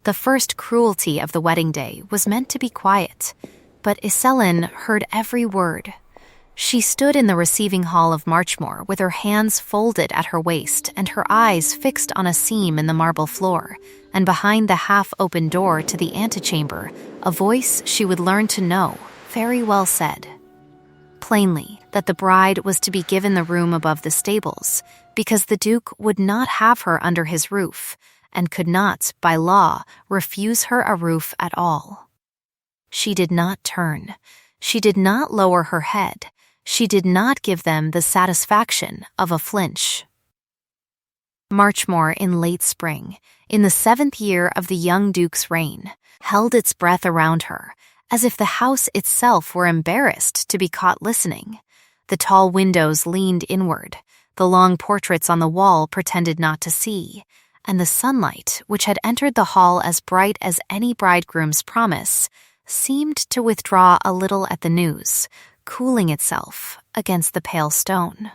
The first cruelty of the wedding day was meant to be quiet, but Iselin heard every word. She stood in the receiving hall of Marchmore with her hands folded at her waist and her eyes fixed on a seam in the marble floor, and behind the half-open door to the antechamber, a voice she would learn to know very well said, plainly, that the bride was to be given the room above the stables, because the Duke would not have her under his roof, and could not, by law, refuse her a roof at all. She did not turn. She did not lower her head. She did not give them the satisfaction of a flinch. Marchmore, in late spring, in the 7th year of the young Duke's reign, held its breath around her, as if the house itself were embarrassed to be caught listening. The tall windows leaned inward, the long portraits on the wall pretended not to see, and the sunlight, which had entered the hall as bright as any bridegroom's promise, seemed to withdraw a little at the news, cooling itself against the pale stone.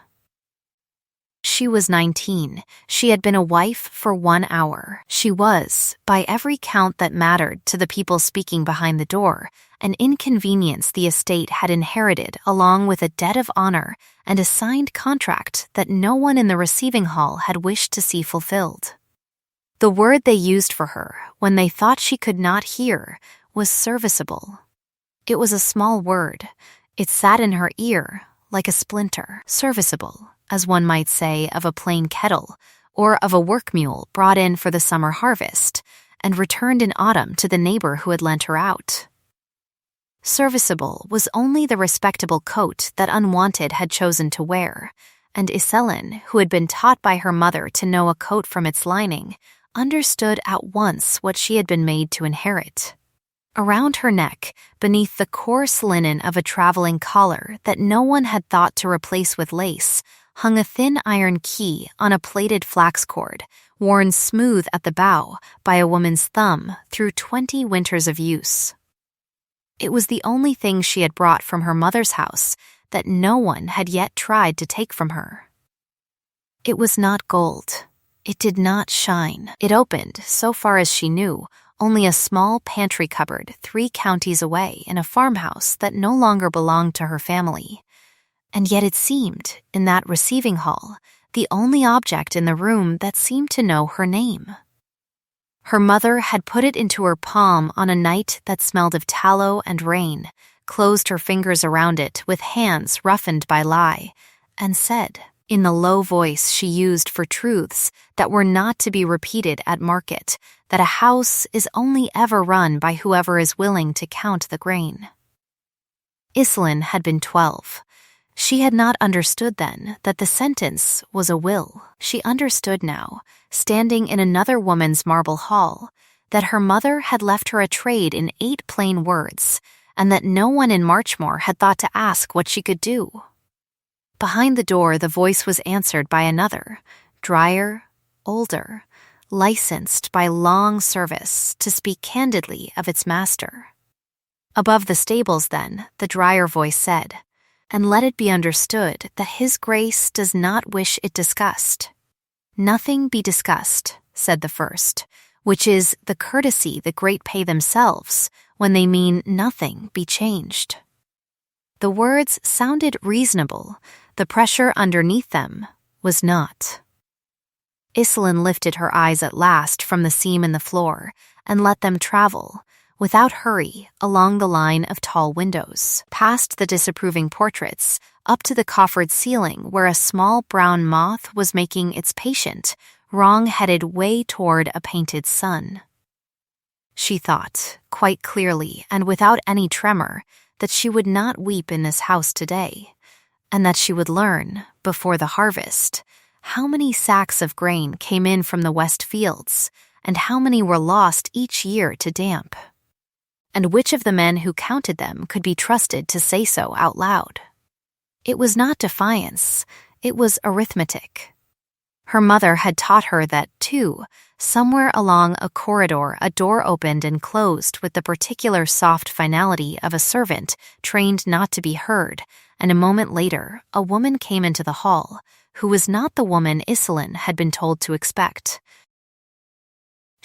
She was 19. She had been a wife for 1 hour. She was, by every count that mattered to the people speaking behind the door, an inconvenience the estate had inherited along with a debt of honor and a signed contract that no one in the receiving hall had wished to see fulfilled. The word they used for her, when they thought she could not hear, was serviceable. It was a small word. It sat in her ear like a splinter. Serviceable, as one might say of a plain kettle, or of a work mule brought in for the summer harvest, and returned in autumn to the neighbor who had lent her out. Serviceable was only the respectable coat that Unwanted had chosen to wear, and Iselin, who had been taught by her mother to know a coat from its lining, understood at once what she had been made to inherit. Around her neck, beneath the coarse linen of a traveling collar that no one had thought to replace with lace, hung a thin iron key on a plaited flax cord, worn smooth at the bow by a woman's thumb through 20 winters of use. It was the only thing she had brought from her mother's house that no one had yet tried to take from her. It was not gold. It did not shine. It opened, so far as she knew, only a small pantry cupboard 3 counties away in a farmhouse that no longer belonged to her family. And yet it seemed, in that receiving hall, the only object in the room that seemed to know her name. Her mother had put it into her palm on a night that smelled of tallow and rain, closed her fingers around it with hands roughened by lie, and said, in the low voice she used for truths that were not to be repeated at market, that a house is only ever run by whoever is willing to count the grain. Iselin had been 12. She had not understood then that the sentence was a will. She understood now, standing in another woman's marble hall, that her mother had left her a trade in 8 plain words, and that no one in Marchmore had thought to ask what she could do. Behind the door, the voice was answered by another, drier, older, licensed by long service to speak candidly of its master. Above the stables, then, the drier voice said, "And let it be understood that His Grace does not wish it discussed." "Nothing be discussed," said the first, which is the courtesy the great pay themselves when they mean nothing be changed. The words sounded reasonable. The pressure underneath them was not. Iselin lifted her eyes at last from the seam in the floor and let them travel, without hurry, along the line of tall windows, past the disapproving portraits, up to the coffered ceiling where a small brown moth was making its patient, wrong-headed way toward a painted sun. She thought, quite clearly and without any tremor, that she would not weep in this house today, and that she would learn, before the harvest, how many sacks of grain came in from the west fields, and how many were lost each year to damp, and which of the men who counted them could be trusted to say so out loud. It was not defiance, it was arithmetic. Her mother had taught her that, too, somewhere along a corridor a door opened and closed with the particular soft finality of a servant trained not to be heard, and a moment later a woman came into the hall, who was not the woman Iselin had been told to expect.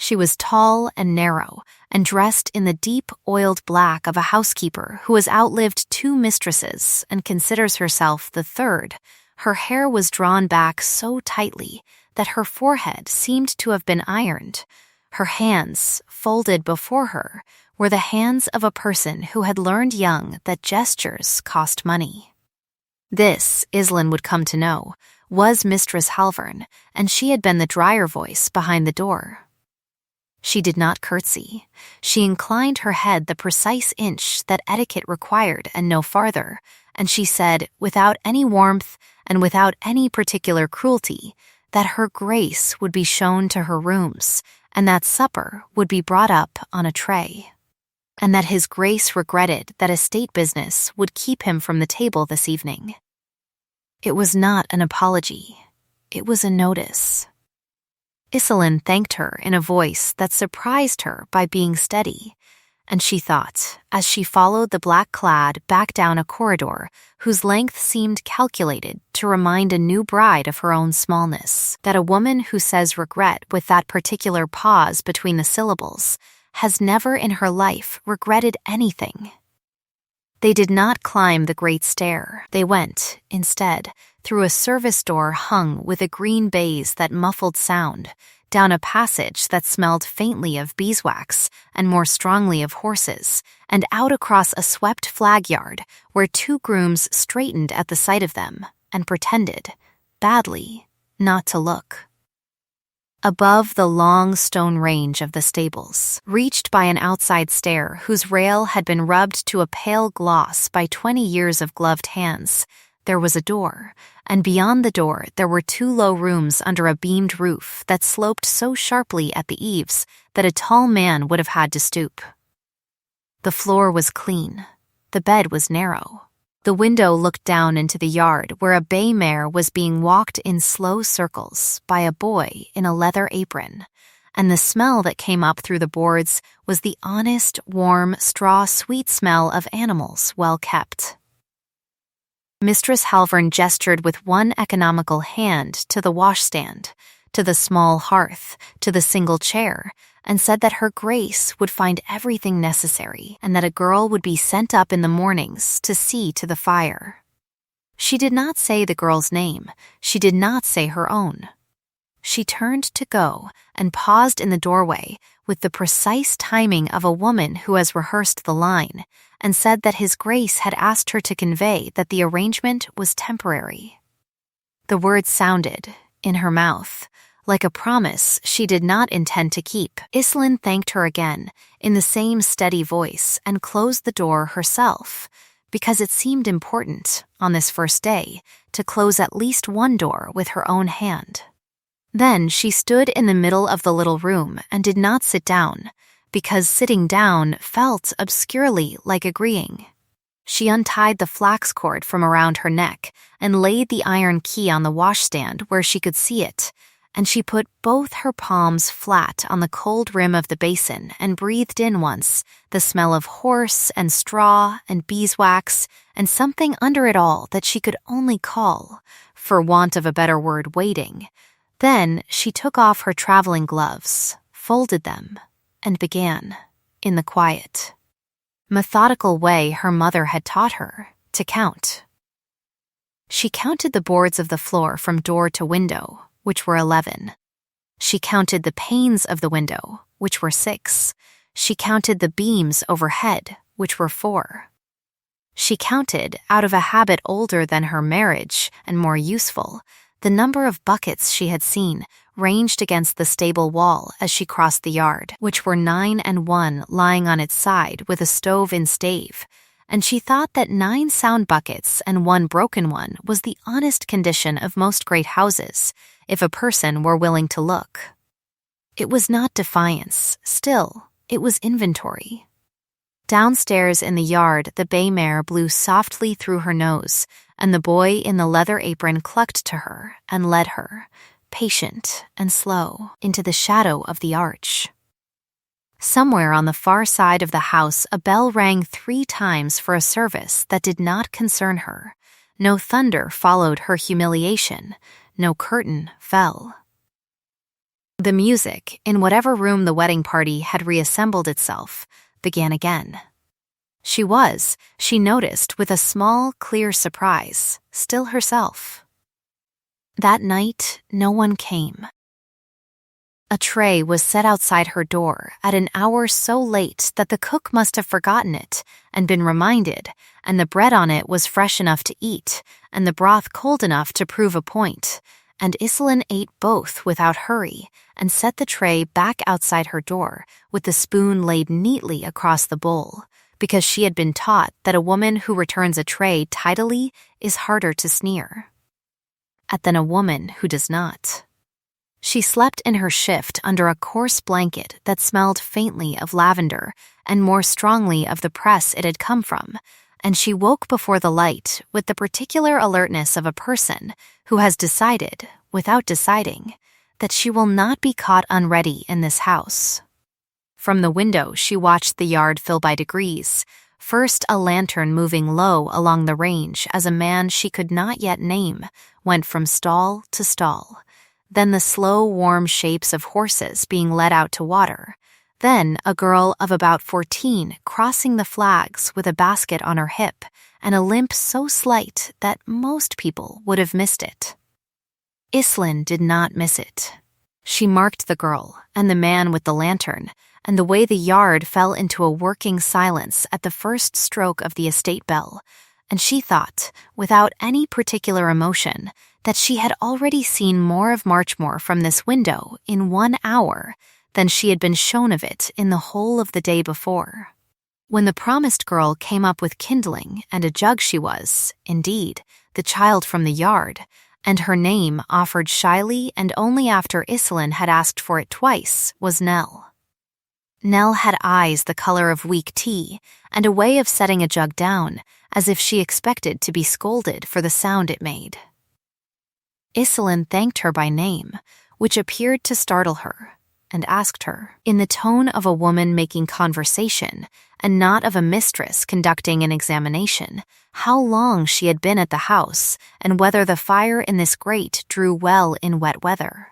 She was tall and narrow, and dressed in the deep, oiled black of a housekeeper who has outlived 2 mistresses and considers herself the third. Her hair was drawn back so tightly that her forehead seemed to have been ironed. Her hands, folded before her, were the hands of a person who had learned young that gestures cost money. This, Iselin would come to know, was Mistress Halvern, and she had been the dryer voice behind the door. She did not curtsy. She inclined her head the precise inch that etiquette required and no farther, and she said, without any warmth and without any particular cruelty, that her grace would be shown to her rooms, and that supper would be brought up on a tray, and that his grace regretted that estate business would keep him from the table this evening. It was not an apology. It was a notice. Iselin thanked her in a voice that surprised her by being steady, and she thought, as she followed the black-clad back down a corridor whose length seemed calculated to remind a new bride of her own smallness, that a woman who says regret with that particular pause between the syllables has never in her life regretted anything. They did not climb the great stair. They went, instead, through a service door hung with a green baize that muffled sound, down a passage that smelled faintly of beeswax and more strongly of horses, and out across a swept flag yard where 2 grooms straightened at the sight of them and pretended, badly, not to look. Above the long stone range of the stables, reached by an outside stair whose rail had been rubbed to a pale gloss by 20 years of gloved hands, there was a door, and beyond the door there were 2 low rooms under a beamed roof that sloped so sharply at the eaves that a tall man would have had to stoop. The floor was clean. The bed was narrow. The window looked down into the yard where a bay mare was being walked in slow circles by a boy in a leather apron, and the smell that came up through the boards was the honest, warm, straw-sweet smell of animals well kept. Mistress Halvern gestured with one economical hand to the washstand, to the small hearth, to the single chair, and said that her grace would find everything necessary and that a girl would be sent up in the mornings to see to the fire. She did not say the girl's name. She did not say her own. She turned to go and paused in the doorway with the precise timing of a woman who has rehearsed the line, and said that his grace had asked her to convey that the arrangement was temporary. The words sounded, in her mouth, like a promise she did not intend to keep. Iselin thanked her again, in the same steady voice, and closed the door herself, because it seemed important, on this first day, to close at least one door with her own hand. Then she stood in the middle of the little room and did not sit down, because sitting down felt obscurely like agreeing. She untied the flax cord from around her neck and laid the iron key on the washstand where she could see it, and she put both her palms flat on the cold rim of the basin and breathed in once the smell of horse and straw and beeswax and something under it all that she could only call, for want of a better word, waiting. Then she took off her traveling gloves, folded them, and began, in the quiet, methodical way her mother had taught her, to count. She counted the boards of the floor from door to window, which were 11. She counted the panes of the window, which were 6. She counted the beams overhead, which were 4. She counted, out of a habit older than her marriage and more useful, the number of buckets she had seen ranged against the stable wall as she crossed the yard, which were 9 and 1 lying on its side with a stove in stave, and she thought that 9 sound buckets and 1 broken one was the honest condition of most great houses, if a person were willing to look. It was not defiance, still, it was inventory. Downstairs in the yard, the bay mare blew softly through her nose, and the boy in the leather apron clucked to her and led her, patient and slow, into the shadow of the arch. Somewhere on the far side of the house, a bell rang 3 times for a service that did not concern her. No thunder followed her humiliation. No curtain fell. The music, in whatever room the wedding party had reassembled itself, began again. She noticed with a small, clear surprise, still herself. That night, no one came. A tray was set outside her door at an hour so late that the cook must have forgotten it and been reminded, and the bread on it was fresh enough to eat, and the broth cold enough to prove a point, and Iselin ate both without hurry and set the tray back outside her door with the spoon laid neatly across the bowl, because she had been taught that a woman who returns a tray tidily is harder to sneer at than a woman who does not. She slept in her shift under a coarse blanket that smelled faintly of lavender and more strongly of the press it had come from, and she woke before the light with the particular alertness of a person who has decided, without deciding, that she will not be caught unready in this house. From the window she watched the yard fill by degrees, first a lantern moving low along the range as a man she could not yet name went from stall to stall, then the slow, warm shapes of horses being led out to water, then a girl of about 14 crossing the flags with a basket on her hip and a limp so slight that most people would have missed it. Iselin did not miss it. She marked the girl and the man with the lantern, and the way the yard fell into a working silence at the first stroke of the estate bell, and she thought, without any particular emotion, that she had already seen more of Marchmoor from this window in 1 hour than she had been shown of it in the whole of the day before. When the promised girl came up with kindling and a jug, she was, indeed, the child from the yard, and her name, offered shyly and only after Iselin had asked for it twice, was Nell. Nell had eyes the color of weak tea and a way of setting a jug down, as if she expected to be scolded for the sound it made. Iselin thanked her by name, which appeared to startle her, and asked her, in the tone of a woman making conversation and not of a mistress conducting an examination, how long she had been at the house and whether the fire in this grate drew well in wet weather.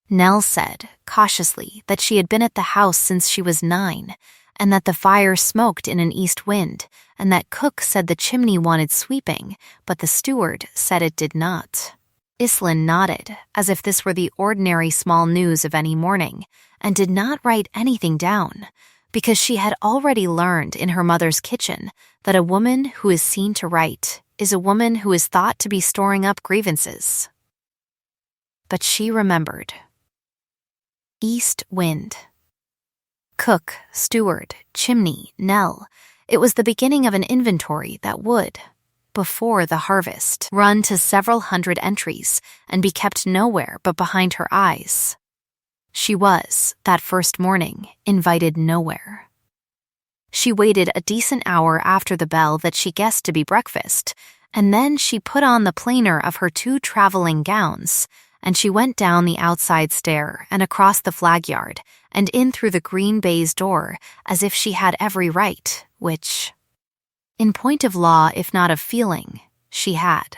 Nell said, cautiously, that she had been at the house since she was 9, and that the fire smoked in an east wind, and that cook said the chimney wanted sweeping, but the steward said it did not. Iselin nodded, as if this were the ordinary small news of any morning, and did not write anything down, because she had already learned in her mother's kitchen that a woman who is seen to write is a woman who is thought to be storing up grievances. But she remembered. East wind. Cook, steward, chimney, Nell. It was the beginning of an inventory that would, before the harvest, run to several hundred entries and be kept nowhere but behind her eyes. She was, that first morning, invited nowhere. She waited a decent hour after the bell that she guessed to be breakfast, and then she put on the plainer of her 2 traveling gowns, and she went down the outside stair and across the flag yard and in through the green baize door as if she had every right, which, in point of law if not of feeling, she had.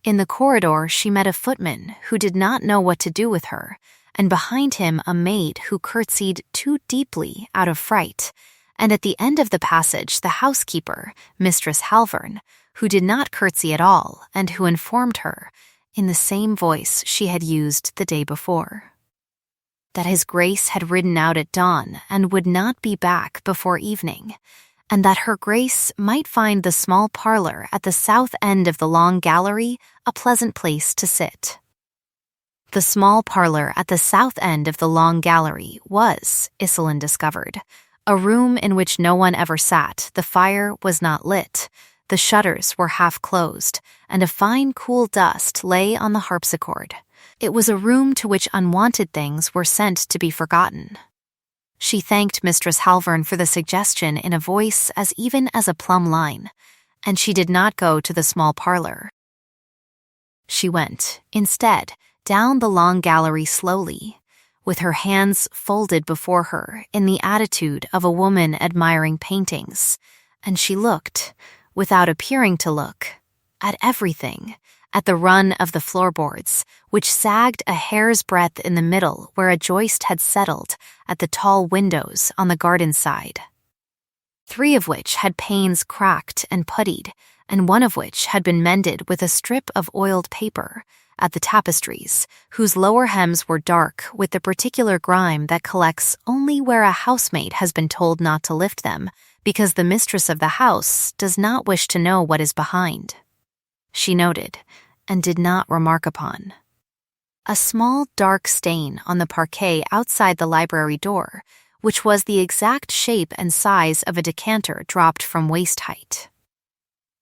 In the corridor she met a footman who did not know what to do with her, and behind him a maid who curtsied too deeply out of fright, and at the end of the passage the housekeeper, Mistress Halvern, who did not curtsy at all and who informed her, in the same voice she had used the day before, that his grace had ridden out at dawn and would not be back before evening, and that her grace might find the small parlor at the south end of the long gallery a pleasant place to sit. The small parlor at the south end of the long gallery was, Iselin discovered, a room in which no one ever sat. The fire was not lit, the shutters were half closed, and a fine cool dust lay on the harpsichord. It was a room to which unwanted things were sent to be forgotten. She thanked Mistress Halvern for the suggestion in a voice as even as a plumb line, and she did not go to the small parlor. She went, instead, down the long gallery slowly, with her hands folded before her in the attitude of a woman admiring paintings, and she looked, without appearing to look, at everything, at the run of the floorboards, which sagged a hair's breadth in the middle where a joist had settled at the tall windows on the garden side. 3 of which had panes cracked and puttied, and 1 of which had been mended with a strip of oiled paper, at the tapestries, whose lower hems were dark with the particular grime that collects only where a housemaid has been told not to lift them, because the mistress of the house does not wish to know what is behind. She noted, and did not remark upon, a small dark stain on the parquet outside the library door, which was the exact shape and size of a decanter dropped from waist height.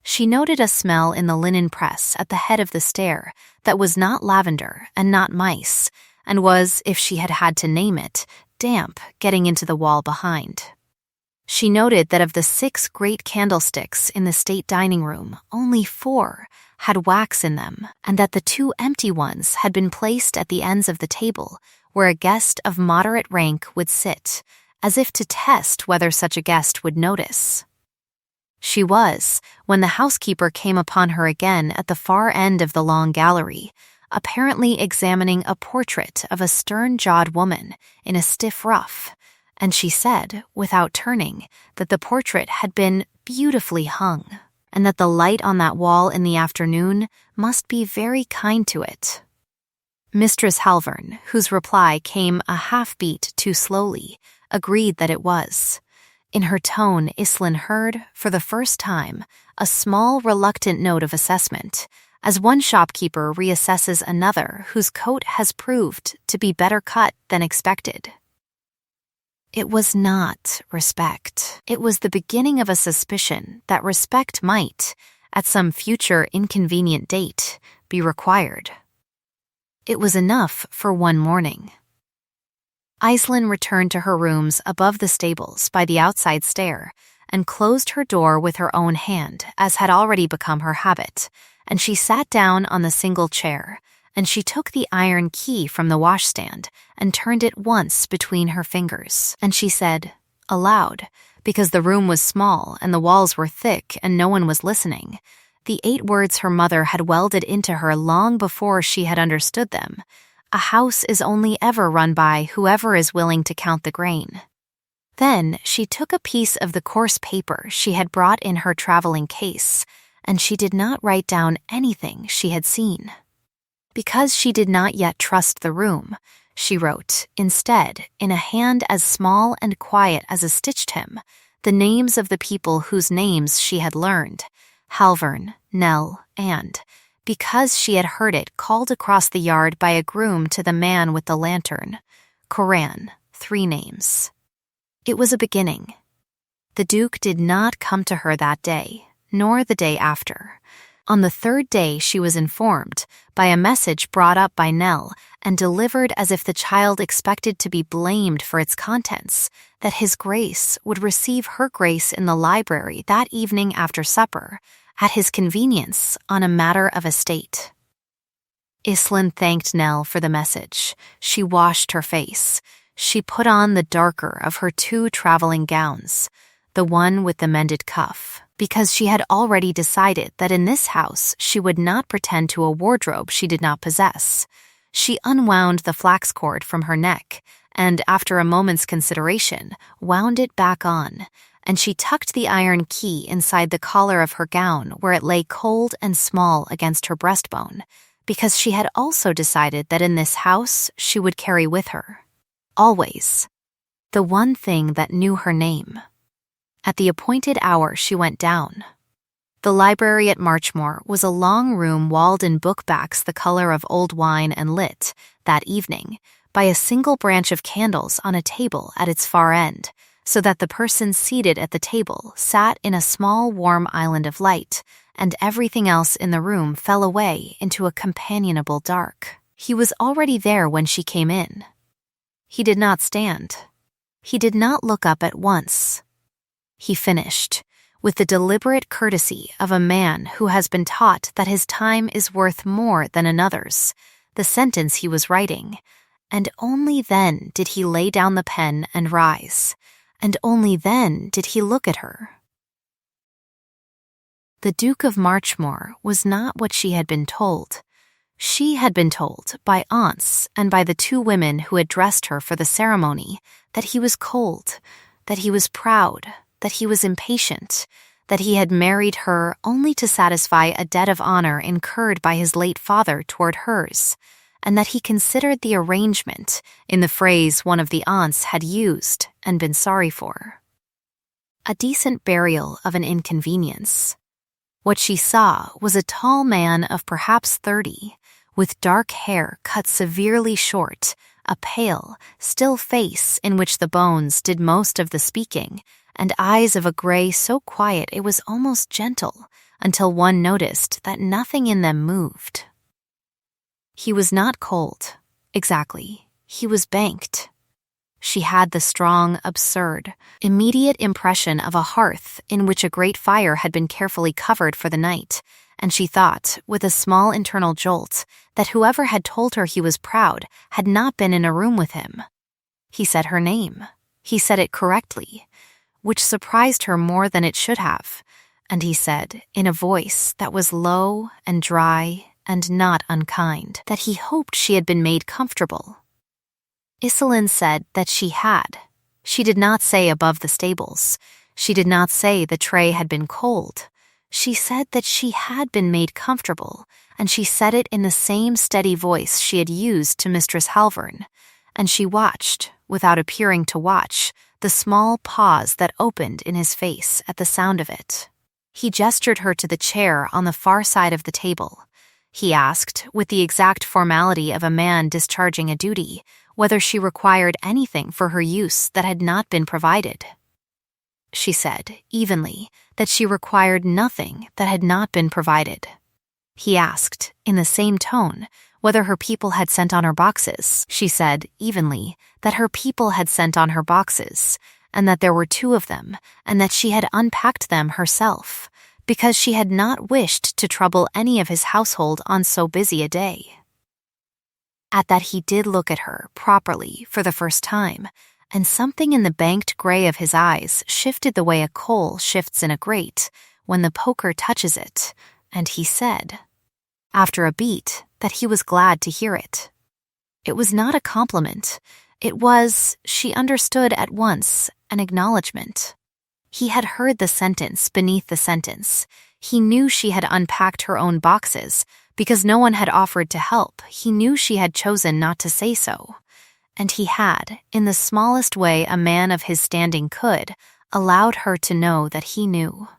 She noted a smell in the linen press at the head of the stair that was not lavender and not mice, and was, if she had had to name it, damp getting into the wall behind. She noted that of the 6 great candlesticks in the state dining room, only 4 had wax in them, and that the 2 empty ones had been placed at the ends of the table where a guest of moderate rank would sit, as if to test whether such a guest would notice. She was, when the housekeeper came upon her again at the far end of the long gallery, apparently examining a portrait of a stern-jawed woman in a stiff ruff, and she said, without turning, that the portrait had been beautifully hung, and that the light on that wall in the afternoon must be very kind to it. Mistress Halvern, whose reply came a half-beat too slowly, agreed that it was. In her tone, Iselin heard, for the first time, a small reluctant note of assessment, as one shopkeeper reassesses another whose coat has proved to be better cut than expected. It was not respect. It was the beginning of a suspicion that respect might, at some future inconvenient date, be required. It was enough for one morning. Iselin returned to her rooms above the stables by the outside stair and closed her door with her own hand, as had already become her habit, and she sat down on the single chair, and she took the iron key from the washstand and turned it once between her fingers, and she said, aloud, because the room was small and the walls were thick and no one was listening, the 8 words her mother had welded into her long before she had understood them: a house is only ever run by whoever is willing to count the grain. Then she took a piece of the coarse paper she had brought in her traveling case, and she did not write down anything she had seen. Because she did not yet trust the room, she wrote, instead, in a hand as small and quiet as a stitched hem, the names of the people whose names she had learned: Halvern, Nell, and, because she had heard it called across the yard by a groom to the man with the lantern, Coran, 3 names. It was a beginning. The Duke did not come to her that day, nor the day after. On the 3rd day she was informed, by a message brought up by Nell and delivered as if the child expected to be blamed for its contents, that His Grace would receive her Grace in the library that evening after supper, at his convenience on a matter of estate. Iselin thanked Nell for the message. She washed her face. She put on the darker of her 2 traveling gowns, the one with the mended cuff, because she had already decided that in this house she would not pretend to a wardrobe she did not possess. She unwound the flax cord from her neck, and after a moment's consideration, wound it back on, and she tucked the iron key inside the collar of her gown where it lay cold and small against her breastbone, because she had also decided that in this house she would carry with her, always, the one thing that knew her name. At the appointed hour she went down. The library at Marchmore was a long room walled in book-backs the color of old wine and lit, that evening, by a single branch of candles on a table at its far end, so that the person seated at the table sat in a small warm island of light, and everything else in the room fell away into a companionable dark. He was already there when she came in. He did not stand. He did not look up at once. He finished, with the deliberate courtesy of a man who has been taught that his time is worth more than another's, the sentence he was writing, and only then did he lay down the pen and rise, and only then did he look at her. The Duke of Marchmore was not what she had been told. She had been told by aunts and by the two women who had dressed her for the ceremony that he was cold, that he was proud, that he was impatient, that he had married her only to satisfy a debt of honor incurred by his late father toward hers, and that he considered the arrangement, in the phrase one of the aunts had used and been sorry for, a decent burial of an inconvenience. What she saw was a tall man of perhaps 30, with dark hair cut severely short, a pale, still face in which the bones did most of the speaking, and eyes of a gray so quiet it was almost gentle, until one noticed that nothing in them moved. He was not cold, exactly. He was banked. She had the strong, absurd, immediate impression of a hearth in which a great fire had been carefully covered for the night, and she thought, with a small internal jolt, that whoever had told her he was proud had not been in a room with him. He said her name. He said it correctly, which surprised her more than it should have, and he said, in a voice that was low and dry and not unkind, that he hoped she had been made comfortable. Iselin said that she had. She did not say above the stables. She did not say the tray had been cold. She said that she had been made comfortable, and she said it in the same steady voice she had used to Mistress Halvern, and she watched, without appearing to watch, the small pause that opened in his face at the sound of it. He gestured her to the chair on the far side of the table. He asked, with the exact formality of a man discharging a duty, whether she required anything for her use that had not been provided. She said, evenly, that she required nothing that had not been provided. He asked, in the same tone, whether her people had sent on her boxes. She said, evenly, that her people had sent on her boxes, and that there were 2 of them, and that she had unpacked them herself, because she had not wished to trouble any of his household on so busy a day. At that he did look at her, properly, for the first time, and something in the banked gray of his eyes shifted the way a coal shifts in a grate when the poker touches it, and he said, after a beat, that he was glad to hear it. It was not a compliment. It was, she understood at once, an acknowledgement. He had heard the sentence beneath the sentence. He knew she had unpacked her own boxes. Because no one had offered to help, he knew she had chosen not to say so. And he had, in the smallest way a man of his standing could, allowed her to know that he knew.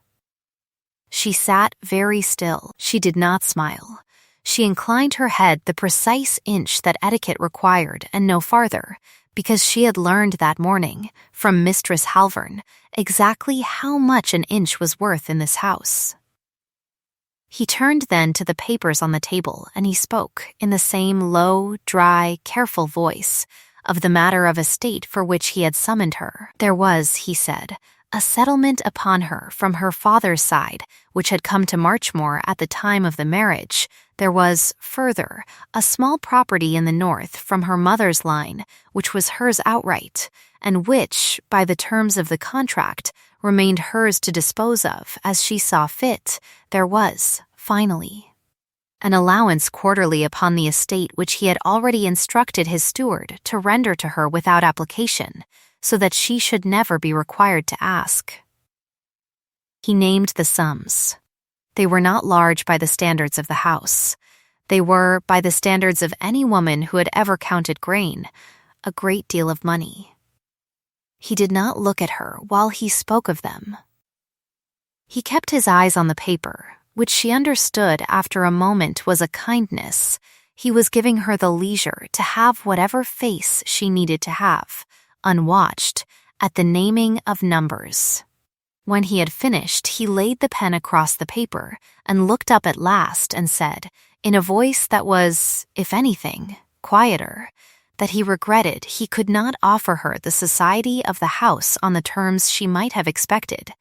She sat very still. She did not smile. She inclined her head the precise inch that etiquette required and no farther, because she had learned that morning, from Mistress Halvern, exactly how much an inch was worth in this house. He turned then to the papers on the table, and he spoke, in the same low, dry, careful voice, of the matter of estate for which he had summoned her. There was, he said, a settlement upon her from her father's side, which had come to Marchmore at the time of the marriage. There was, further, a small property in the north from her mother's line, which was hers outright, and which, by the terms of the contract, remained hers to dispose of as she saw fit. There was, finally, an allowance quarterly upon the estate which he had already instructed his steward to render to her without application, so that she should never be required to ask. He named the sums. They were not large by the standards of the house. They were, by the standards of any woman who had ever counted grain, a great deal of money. He did not look at her while he spoke of them. He kept his eyes on the paper, which she understood after a moment was a kindness. He was giving her the leisure to have whatever face she needed to have, unwatched, at the naming of numbers. When he had finished, he laid the pen across the paper and looked up at last and said, in a voice that was, if anything, quieter, that he regretted he could not offer her the society of the house on the terms she might have expected,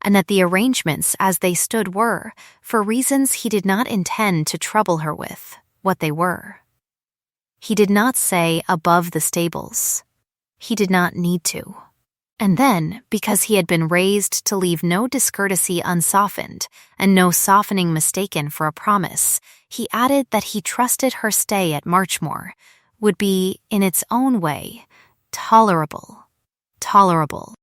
and that the arrangements as they stood were, for reasons he did not intend to trouble her with, what they were. He did not say above the stables. He did not need to. And then, because he had been raised to leave no discourtesy unsoftened and no softening mistaken for a promise, he added that he trusted her stay at Marchmore would be, in its own way, tolerable. Tolerable.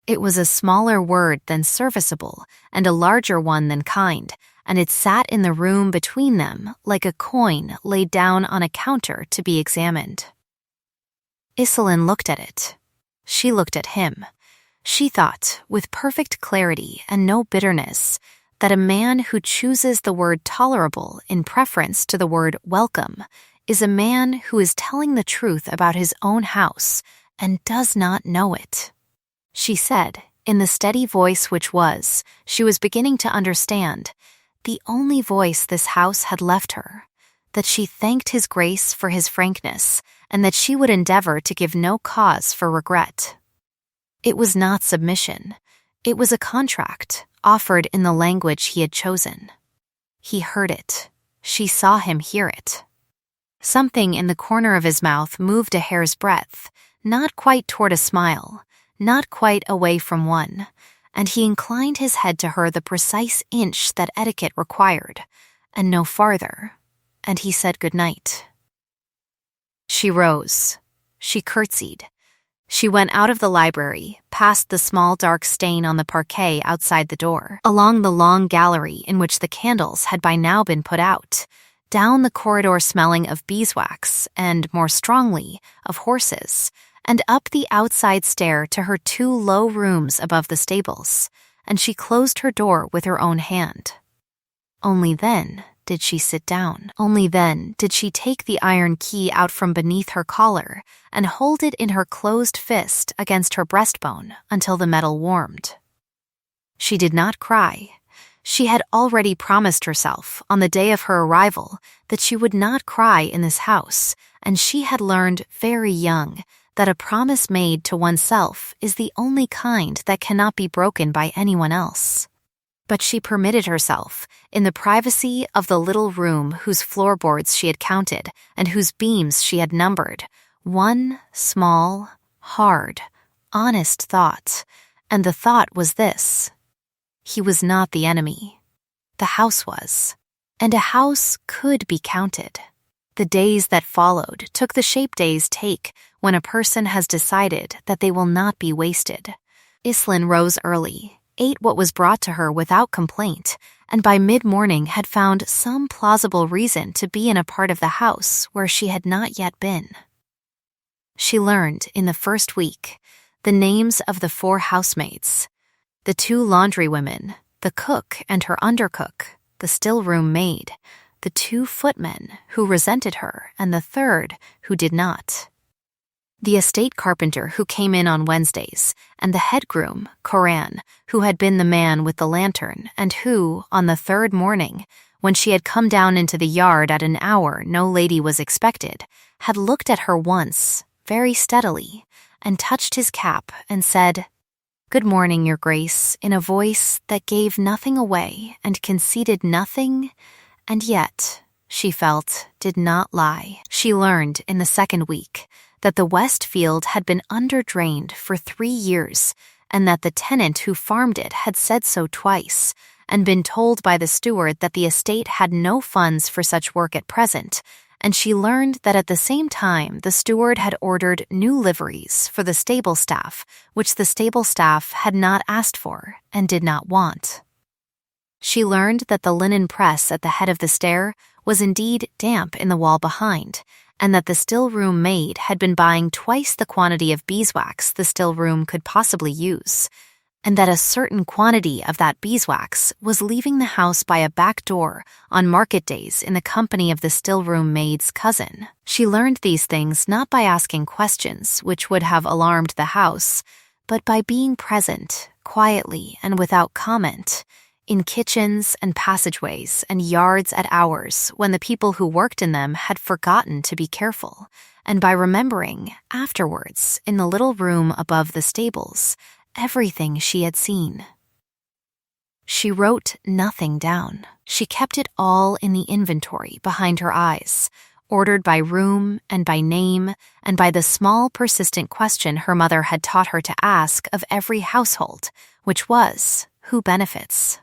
It was a smaller word than serviceable and a larger one than kind, and it sat in the room between them like a coin laid down on a counter to be examined. Iselin looked at it. She looked at him. She thought, with perfect clarity and no bitterness, that a man who chooses the word tolerable in preference to the word welcome is a man who is telling the truth about his own house and does not know it. She said, in the steady voice which was, she was beginning to understand, the only voice this house had left her, that she thanked his grace for his frankness, and that she would endeavor to give no cause for regret. It was not submission. It was a contract, offered in the language he had chosen. He heard it. She saw him hear it. Something in the corner of his mouth moved a hair's breadth, not quite toward a smile, not quite away from one, and he inclined his head to her the precise inch that etiquette required, and no farther, and he said good night. She rose. She curtsied. She went out of the library, past the small dark stain on the parquet outside the door, along the long gallery in which the candles had by now been put out, down the corridor smelling of beeswax and, more strongly, of horses, and up the outside stair to her 2 low rooms above the stables, and she closed her door with her own hand. Only then did she sit down. Only then did she take the iron key out from beneath her collar and hold it in her closed fist against her breastbone until the metal warmed. She did not cry. She had already promised herself, on the day of her arrival, that she would not cry in this house, and she had learned very young that a promise made to oneself is the only kind that cannot be broken by anyone else. But she permitted herself, in the privacy of the little room whose floorboards she had counted and whose beams she had numbered, one small, hard, honest thought, and the thought was this: he was not the enemy. The house was. And a house could be counted. The days that followed took the shape days take when a person has decided that they will not be wasted. Iselin rose early, ate what was brought to her without complaint, and by mid-morning had found some plausible reason to be in a part of the house where she had not yet been. She learned, in the first week, the names of the 4 housemaids, the 2 laundry women, the cook and her undercook, the still-room maid, the 2 footmen who resented her, and the 3rd who did not. The estate carpenter who came in on Wednesdays, and the head groom, Koran, who had been the man with the lantern, and who, on the 3rd morning, when she had come down into the yard at an hour no lady was expected, had looked at her once, very steadily, and touched his cap and said, "Good morning, Your Grace," in a voice that gave nothing away and conceded nothing, and yet, she felt, did not lie. She learned in the 2nd week that the West Field had been under-drained for 3 years, and that the tenant who farmed it had said so twice, and been told by the steward that the estate had no funds for such work at present, and she learned that at the same time the steward had ordered new liveries for the stable staff, which the stable staff had not asked for and did not want. She learned that the linen press at the head of the stair was indeed damp in the wall behind, and that the still-room maid had been buying twice the quantity of beeswax the still-room could possibly use, and that a certain quantity of that beeswax was leaving the house by a back door on market days in the company of the still-room maid's cousin. She learned these things not by asking questions which would have alarmed the house, but by being present, quietly and without comment, in kitchens and passageways and yards at hours when the people who worked in them had forgotten to be careful, and by remembering, afterwards, in the little room above the stables, everything she had seen. She wrote nothing down. She kept it all in the inventory behind her eyes, ordered by room and by name and by the small persistent question her mother had taught her to ask of every household, which was, who benefits?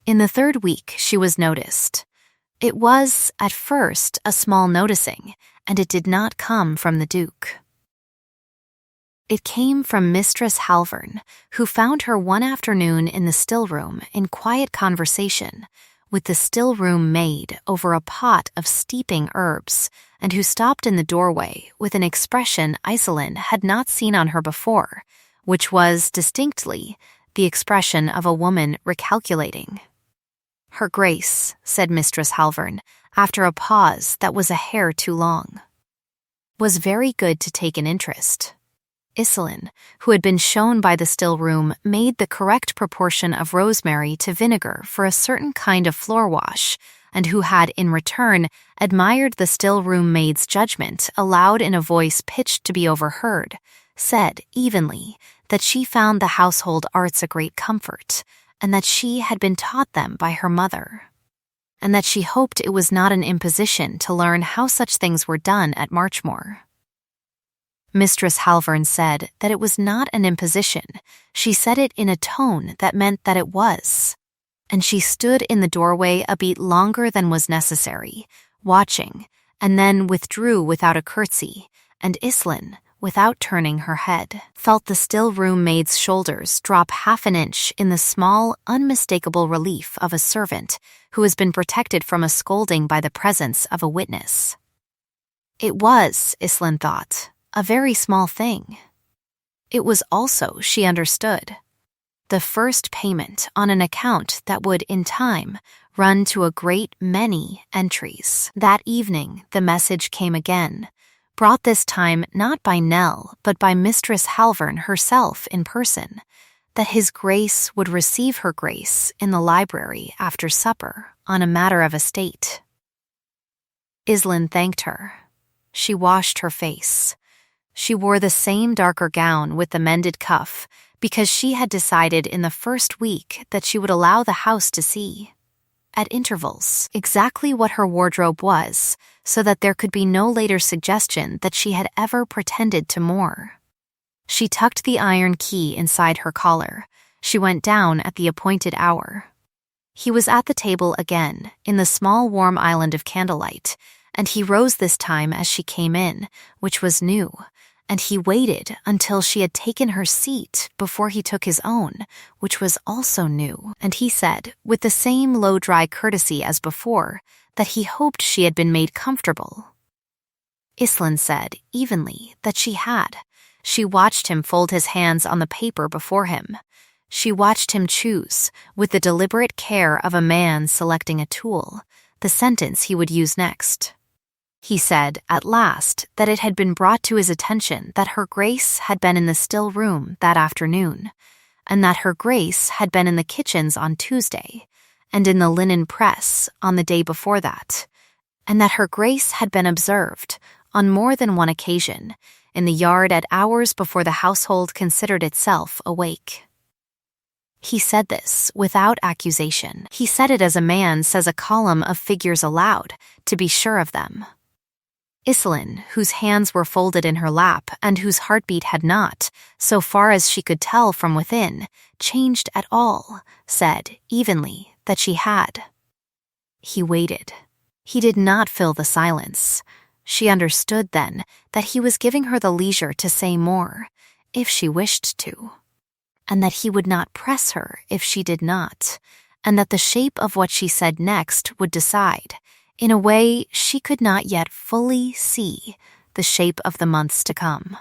In the third week, she was noticed. It was, at first, a small noticing, and it did not come from the Duke. It came from Mistress Halvern, who found her one afternoon in the still room in quiet conversation with the still room maid over a pot of steeping herbs, and who stopped in the doorway with an expression Iselin had not seen on her before, which was, distinctly, the expression of a woman recalculating. "Her Grace," said Mistress Halvern, after a pause that was a hair too long, "was very good to take an interest." Iselin, who had been shown by the still room, made the correct proportion of rosemary to vinegar for a certain kind of floor wash, and who had, in return, admired the still room maid's judgment aloud in a voice pitched to be overheard, said, evenly, that she found the household arts a great comfort, and that she had been taught them by her mother, and that she hoped it was not an imposition to learn how such things were done at Marchmoor. Mistress Halvern said that it was not an imposition. She said it in a tone that meant that it was. And she stood in the doorway a beat longer than was necessary, watching, and then withdrew without a curtsy, and Iselin, without turning her head, felt the still room maid's shoulders drop half an inch in the small, unmistakable relief of a servant who has been protected from a scolding by the presence of a witness. It was, Iselin thought, a very small thing. It was also, she understood, the first payment on an account that would, in time, run to a great many entries. That evening, the message came again, brought this time not by Nell, but by Mistress Halvern herself in person, that His Grace would receive her Grace in the library after supper on a matter of estate. Iselin thanked her. She washed her face. She wore the same darker gown with the mended cuff because she had decided in the first week that she would allow the house to see, at intervals, exactly what her wardrobe was, so that there could be no later suggestion that she had ever pretended to more. She tucked the iron key inside her collar. She went down at the appointed hour. He was at the table again, in the small warm island of candlelight, and he rose this time as she came in, which was new, and he waited until she had taken her seat before he took his own, which was also new, and he said, with the same low dry courtesy as before, that he hoped she had been made comfortable. Iselin said, evenly, that she had. She watched him fold his hands on the paper before him. She watched him choose, with the deliberate care of a man selecting a tool, the sentence he would use next. He said, at last, that it had been brought to his attention that her Grace had been in the still room that afternoon, and that her Grace had been in the kitchens on Tuesday, and in the linen press on the day before that, and that her Grace had been observed, on more than one occasion, in the yard at hours before the household considered itself awake. He said this without accusation. He said it as a man says a column of figures aloud, to be sure of them. Iselin, whose hands were folded in her lap and whose heartbeat had not, so far as she could tell from within, changed at all, said, evenly, that she had. He waited. He did not fill the silence. She understood then that he was giving her the leisure to say more, if she wished to, and that he would not press her if she did not, and that the shape of what she said next would decide, in a way she could not yet fully see, the shape of the months to come.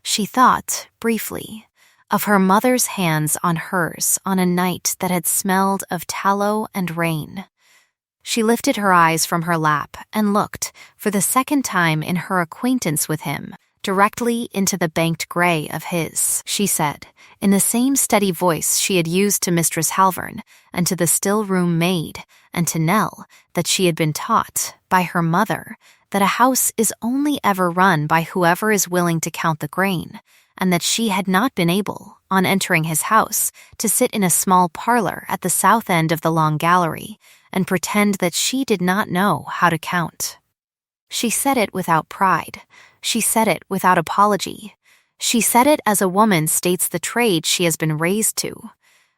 She thought, briefly, of her mother's hands on hers on a night that had smelled of tallow and rain. She lifted her eyes from her lap and looked, for the second time in her acquaintance with him, directly into the banked gray of his. She said, in the same steady voice she had used to Mistress Halvern, and to the still room maid, and to Nell, that she had been taught, by her mother, that a house is only ever run by whoever is willing to count the grain, and that she had not been able, on entering his house, to sit in a small parlor at the south end of the long gallery, and pretend that she did not know how to count. She said it without pride. She said it without apology. She said it as a woman states the trade she has been raised to,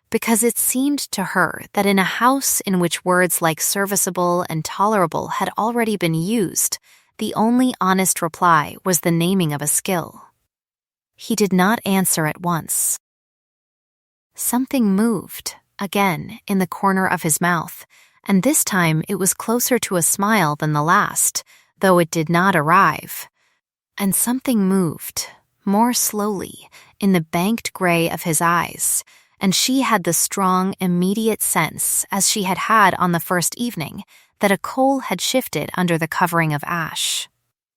because it seemed to her that in a house in which words like serviceable and tolerable had already been used, the only honest reply was the naming of a skill. He did not answer at once. Something moved, again, in the corner of his mouth, and this time it was closer to a smile than the last, though it did not arrive. And something moved, more slowly, in the banked gray of his eyes, and she had the strong, immediate sense, as she had had on the first evening, that a coal had shifted under the covering of ash.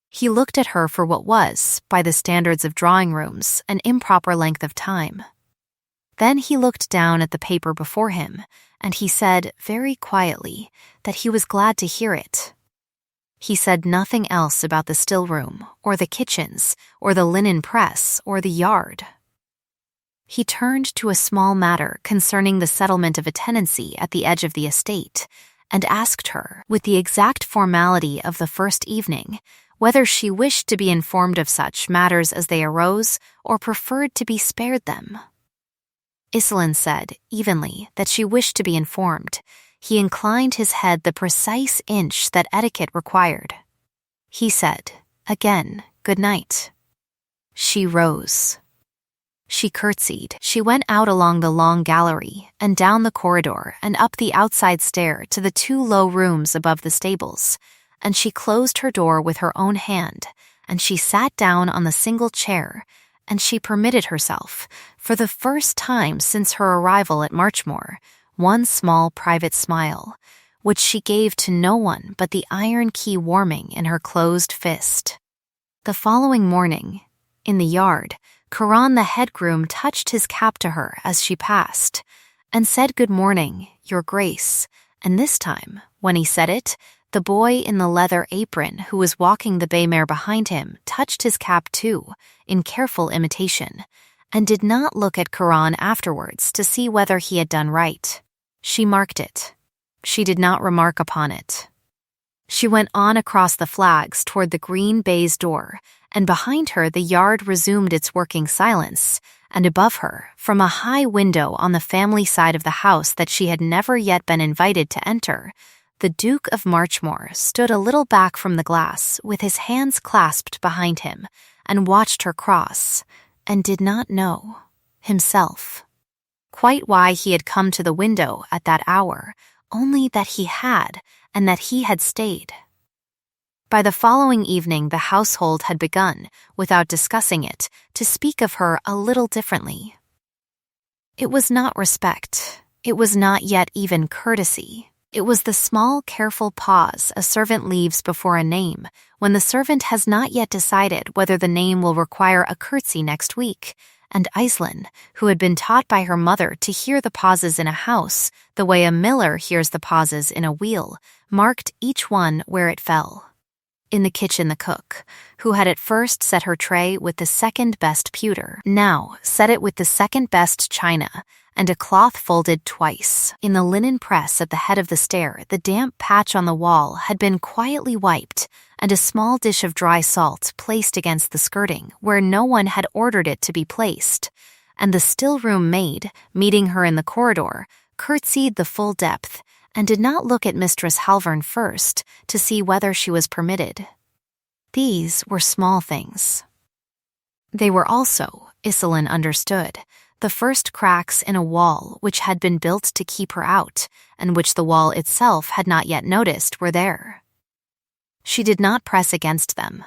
He looked at her for what was, by the standards of drawing rooms, an improper length of time. Then he looked down at the paper before him, and he said, very quietly, that he was glad to hear it. He said nothing else about the still room, or the kitchens, or the linen press, or the yard. He turned to a small matter concerning the settlement of a tenancy at the edge of the estate, and asked her, with the exact formality of the first evening, whether she wished to be informed of such matters as they arose, or preferred to be spared them. Iselin said, evenly, that she wished to be informed. He inclined his head the precise inch that etiquette required. He said, again, good night. She rose. She curtsied. She went out along the long gallery, and down the corridor, and up the outside stair to the 2 low rooms above the stables, and she closed her door with her own hand, and she sat down on the single chair, and she permitted herself, for the first time since her arrival at Marchmoor, one small private smile, which she gave to no one but the iron key warming in her closed fist. The following morning, in the yard, Karan the head groom touched his cap to her as she passed, and said good morning, your grace, and this time, when he said it, the boy in the leather apron who was walking the bay mare behind him touched his cap too, in careful imitation, and did not look at Karan afterwards to see whether he had done right. She marked it. She did not remark upon it. She went on across the flags toward the green baize door, and behind her the yard resumed its working silence, and above her, from a high window on the family side of the house that she had never yet been invited to enter, the Duke of Marchmoor stood a little back from the glass with his hands clasped behind him, and watched her cross, and did not know, himself, quite why he had come to the window at that hour, only that he had, and that he had stayed. By the following evening the household had begun, without discussing it, to speak of her a little differently. It was not respect. It was not yet even courtesy. It was the small, careful pause a servant leaves before a name, when the servant has not yet decided whether the name will require a curtsy next week, and Iselin, who had been taught by her mother to hear the pauses in a house the way a miller hears the pauses in a wheel, marked each one where it fell. In the kitchen the cook, who had at first set her tray with the second-best pewter, now set it with the second-best china, and a cloth folded twice. In the linen press at the head of the stair, the damp patch on the wall had been quietly wiped, and a small dish of dry salt placed against the skirting where no one had ordered it to be placed, and the still-room maid, meeting her in the corridor, curtsied the full depth, and did not look at Mistress Halvern first to see whether she was permitted. These were small things. They were also, Iselin understood, the first cracks in a wall which had been built to keep her out, and which the wall itself had not yet noticed were there. She did not press against them.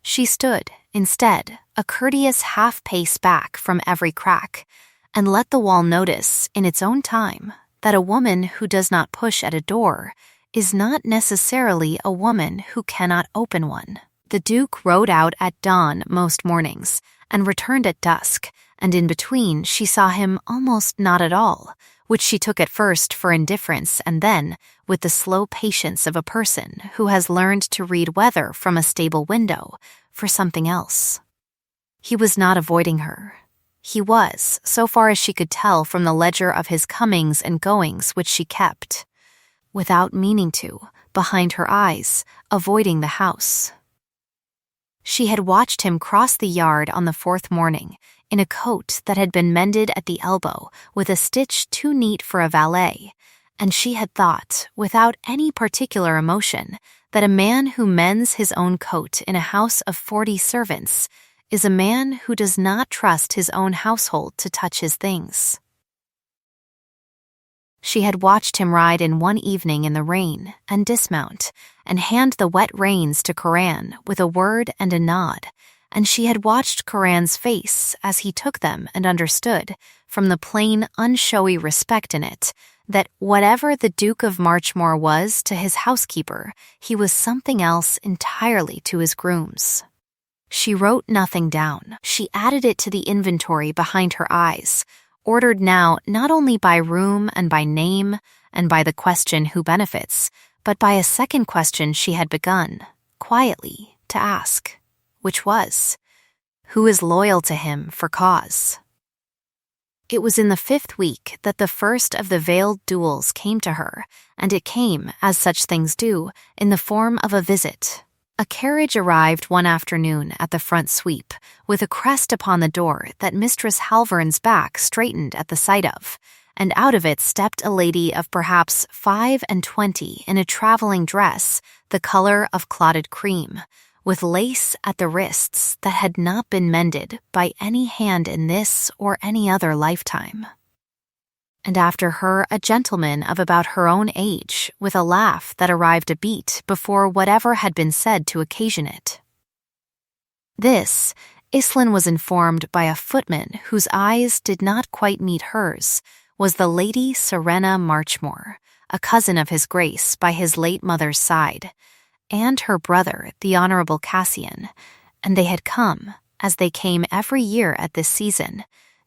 She stood, instead, a courteous half-pace back from every crack, and let the wall notice, in its own time, that a woman who does not push at a door is not necessarily a woman who cannot open one. The Duke rode out at dawn most mornings, and returned at dusk, and in between she saw him almost not at all, which she took at first for indifference and then, with the slow patience of a person who has learned to read weather from a stable window, for something else. He was not avoiding her. He was, so far as she could tell from the ledger of his comings and goings which she kept. without meaning to, behind her eyes, avoiding the house. She had watched him cross the yard on the fourth morning, in a coat that had been mended at the elbow with a stitch too neat for a valet, and she had thought, without any particular emotion, that a man who mends his own coat in a house of 40 servants is a man who does not trust his own household to touch his things. She had watched him ride in one evening in the rain and dismount and hand the wet reins to Koran with a word and a nod, and she had watched Koran's face as he took them and understood, from the plain, unshowy respect in it, that whatever the Duke of Marchmore was to his housekeeper, he was something else entirely to his grooms. She wrote nothing down. She added it to the inventory behind her eyes, ordered now not only by room and by name and by the question who benefits, but by a second question she had begun, quietly, to ask, which was, who is loyal to him for cause? It was in the 5th week that the first of the veiled duels came to her, and it came, as such things do, in the form of a visit. A carriage arrived one afternoon at the front sweep, with a crest upon the door that Mistress Halvern's back straightened at the sight of, and out of it stepped a lady of perhaps 25 in a traveling dress the color of clotted cream, with lace at the wrists that had not been mended by any hand in this or any other lifetime. And after her a gentleman of about her own age, with a laugh that arrived a beat before whatever had been said to occasion it. This, Iselin was informed by a footman whose eyes did not quite meet hers, was the Lady Serena Marchmore, a cousin of his Grace by his late mother's side, and her brother, the Honourable Cassian, and they had come, as they came every year at this season,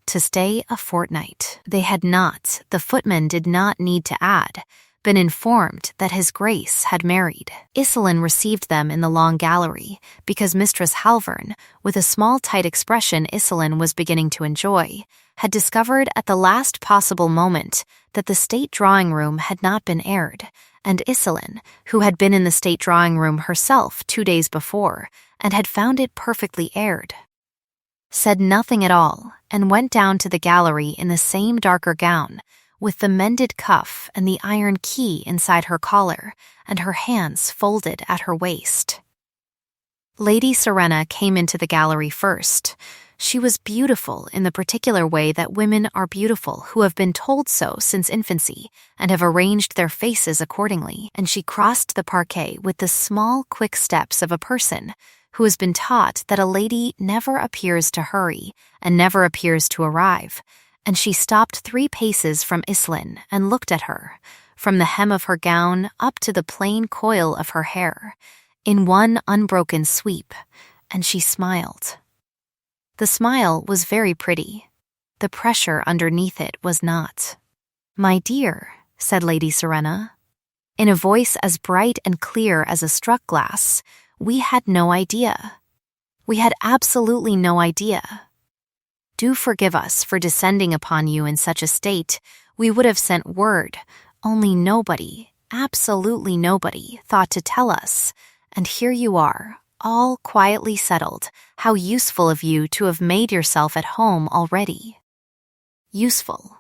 to stay a fortnight. They had not, the footman did not need to add, been informed that his Grace had married. Iselin received them in the long gallery, because Mistress Halvern, with a small tight expression Iselin was beginning to enjoy, had discovered at the last possible moment that the state drawing-room had not been aired, and Iselin, who had been in the state drawing-room herself 2 days before, and had found it perfectly aired, said nothing at all, and went down to the gallery in the same darker gown, with the mended cuff and the iron key inside her collar, and her hands folded at her waist. Lady Serena came into the gallery first. She was beautiful in the particular way that women are beautiful who have been told so since infancy and have arranged their faces accordingly, and she crossed the parquet with the small, quick steps of a person who has been taught that a lady never appears to hurry and never appears to arrive, and she stopped 3 paces from Iselin and looked at her, from the hem of her gown up to the plain coil of her hair, in one unbroken sweep, and she smiled. The smile was very pretty. The pressure underneath it was not. "My dear," said Lady Serena, in a voice as bright and clear as a struck glass, "we had no idea. We had absolutely no idea. Do forgive us for descending upon you in such a state. We would have sent word, only nobody, absolutely nobody, thought to tell us, and here you are, all quietly settled. How useful of you to have made yourself at home already." Useful.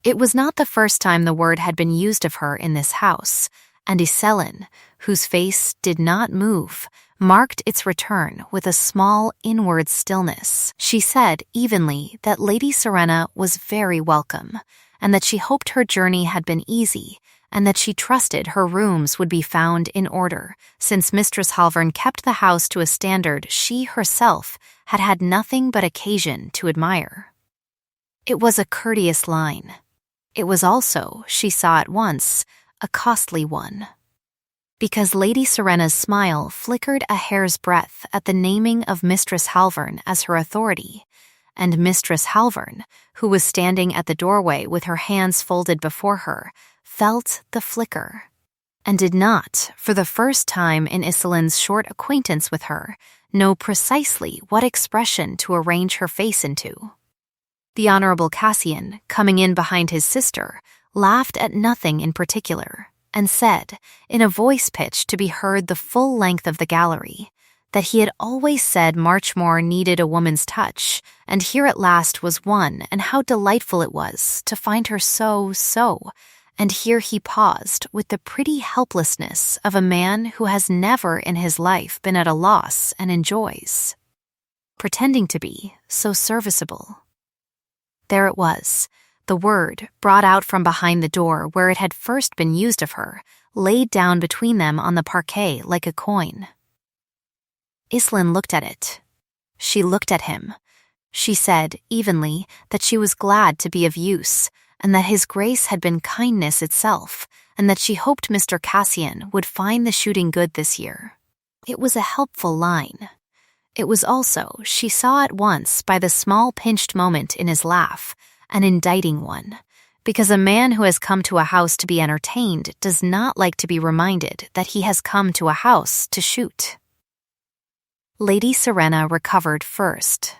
It was not the first time the word had been used of her in this house, and Iselin, whose face did not move, marked its return with a small inward stillness. She said evenly that Lady Serena was very welcome, and that she hoped her journey had been easy, and that she trusted her rooms would be found in order, since Mistress Halvern kept the house to a standard she herself had had nothing but occasion to admire. It was a courteous line. It was also, she saw at once, a costly one. Because Lady Serena's smile flickered a hair's breadth at the naming of Mistress Halvern as her authority, and Mistress Halvern, who was standing at the doorway with her hands folded before her, felt the flicker, and did not, for the first time in Iselin's short acquaintance with her, know precisely what expression to arrange her face into. The Honourable Cassian, coming in behind his sister, laughed at nothing in particular, and said, in a voice pitch to be heard the full length of the gallery, that he had always said Marchmore needed a woman's touch, and here at last was one, and how delightful it was to find her so, and here he paused with the pretty helplessness of a man who has never in his life been at a loss and enjoys, pretending to be so serviceable. There it was, the word, brought out from behind the door where it had first been used of her, laid down between them on the parquet like a coin. Iselin looked at it. She looked at him. She said, evenly, that she was glad to be of use, and that his grace had been kindness itself, and that she hoped Mr. Cassian would find the shooting good this year. It was a helpful line. It was also, she saw at once by the small pinched moment in his laugh, an indicting one, because a man who has come to a house to be entertained does not like to be reminded that he has come to a house to shoot. Lady Serena recovered first.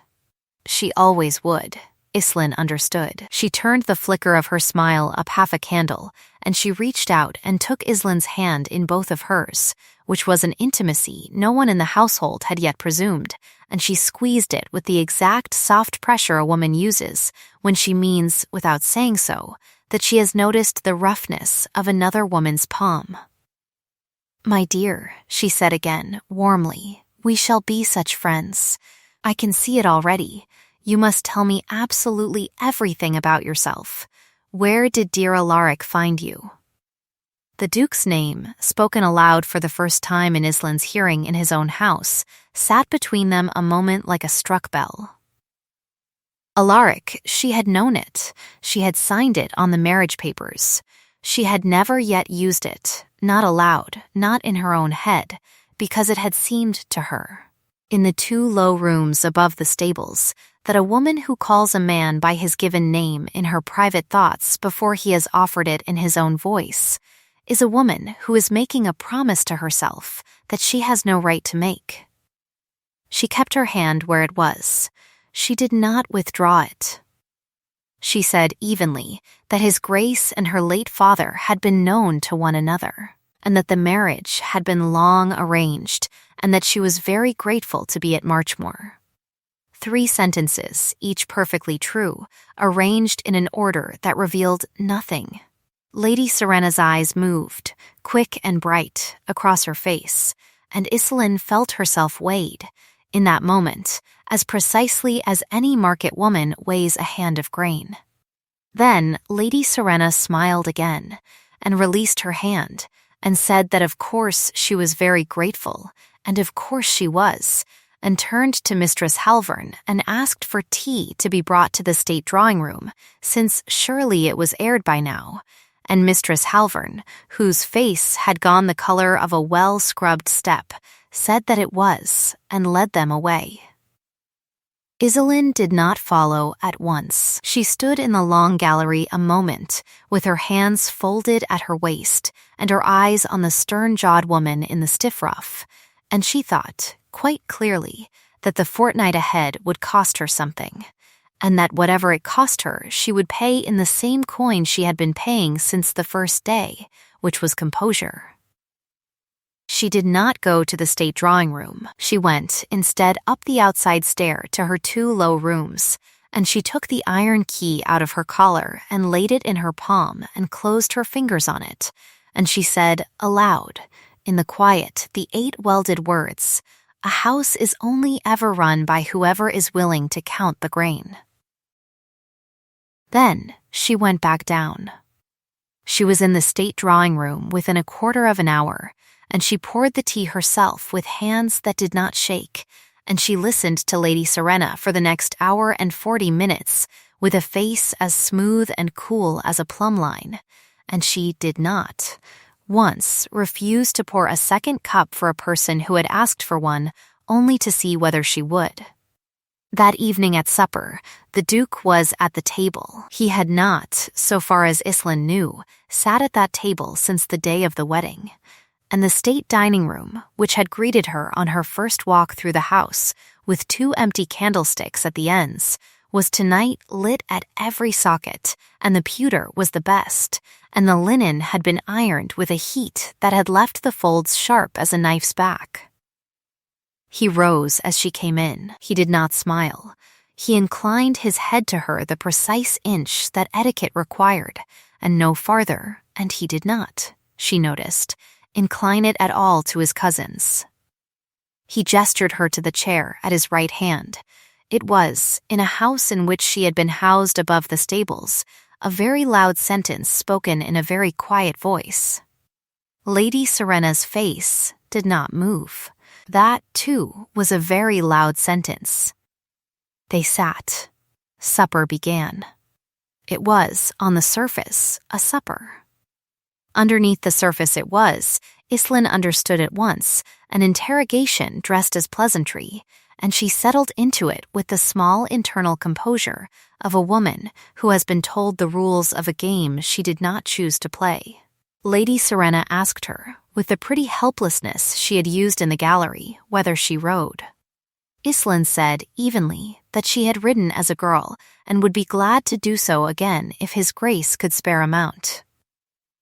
She always would, Iselin understood. She turned the flicker of her smile up half a candle, and she reached out and took Islin's hand in both of hers, which was an intimacy no one in the household had yet presumed, and she squeezed it with the exact soft pressure a woman uses when she means, without saying so, that she has noticed the roughness of another woman's palm. "My dear," she said again, warmly, "we shall be such friends. I can see it already. You must tell me absolutely everything about yourself. Where did dear Alaric find you?" The Duke's name, spoken aloud for the first time in Islin's hearing in his own house, sat between them a moment like a struck bell. Alaric, she had known it. She had signed it on the marriage papers. She had never yet used it, not aloud, not in her own head, because it had seemed to her, in the 2 low rooms above the stables, that a woman who calls a man by his given name in her private thoughts before he has offered it in his own voice is a woman who is making a promise to herself that she has no right to make. She kept her hand where it was. She did not withdraw it. She said evenly that his grace and her late father had been known to one another, and that the marriage had been long arranged, and that she was very grateful to be at Marchmore. 3 sentences, each perfectly true, arranged in an order that revealed nothing. Lady Serena's eyes moved, quick and bright, across her face, and Iselin felt herself weighed, in that moment, as precisely as any market woman weighs a hand of grain. Then Lady Serena smiled again, and released her hand, and said that of course she was very grateful, and of course she was, and turned to Mistress Halvern and asked for tea to be brought to the state drawing-room, since surely it was aired by now, and Mistress Halvern, whose face had gone the color of a well-scrubbed step, said that it was, and led them away. Iselin did not follow at once. She stood in the long gallery a moment, with her hands folded at her waist, and her eyes on the stern-jawed woman in the stiff ruff, and she thought, quite clearly, that the fortnight ahead would cost her something, and that whatever it cost her, she would pay in the same coin she had been paying since the first day, which was composure. She did not go to the state drawing-room. She went, instead, up the outside stair to her 2 low rooms, and she took the iron key out of her collar and laid it in her palm and closed her fingers on it, and she said, aloud, in the quiet, the 8 welded words, "A house is only ever run by whoever is willing to count the grain." Then she went back down. She was in the state drawing-room within a quarter of an hour, and she poured the tea herself with hands that did not shake, and she listened to Lady Serena for the next hour and 40 minutes with a face as smooth and cool as a plumb line, and she did not, once, refuse to pour a second cup for a person who had asked for one only to see whether she would. That evening at supper, the Duke was at the table. He had not, so far as Iselin knew, sat at that table since the day of the wedding, and the state dining-room, which had greeted her on her first walk through the house, with 2 empty candlesticks at the ends, was tonight lit at every socket, and the pewter was the best, and the linen had been ironed with a heat that had left the folds sharp as a knife's back. He rose as she came in. He did not smile. He inclined his head to her the precise inch that etiquette required, and no farther, and he did not, she noticed, incline it at all to his cousin's. He gestured her to the chair at his right hand. It was, in a house in which she had been housed above the stables, a very loud sentence spoken in a very quiet voice. Lady Serena's face did not move. That, too, was a very loud sentence. They sat. Supper began. It was, on the surface, a supper. Underneath the surface it was, Iselin understood at once, an interrogation dressed as pleasantry, and she settled into it with the small internal composure of a woman who has been told the rules of a game she did not choose to play. Lady Serena asked her, with the pretty helplessness she had used in the gallery, whether she rode. Iselin said evenly that she had ridden as a girl and would be glad to do so again if His Grace could spare a mount.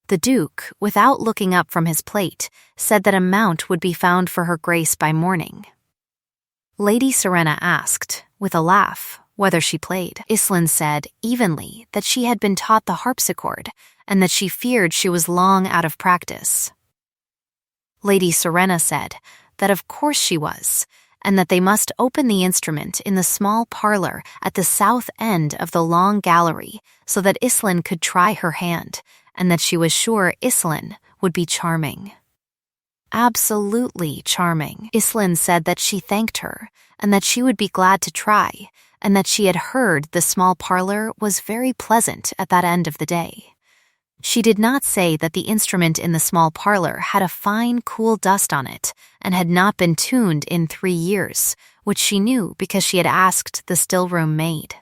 The Duke, without looking up from his plate, said that a mount would be found for her Grace by morning. Lady Serena asked, with a laugh, whether she played. Iselin said evenly that she had been taught the harpsichord and that she feared she was long out of practice. Lady Serena said that of course she was, and that they must open the instrument in the small parlor at the south end of the long gallery so that Iselin could try her hand, and that she was sure Iselin would be charming. Absolutely charming. Iselin said that she thanked her, and that she would be glad to try, and that she had heard the small parlor was very pleasant at that end of the day. She did not say that the instrument in the small parlor had a fine, cool dust on it, and had not been tuned in 3 years, which she knew because she had asked the still-room maid,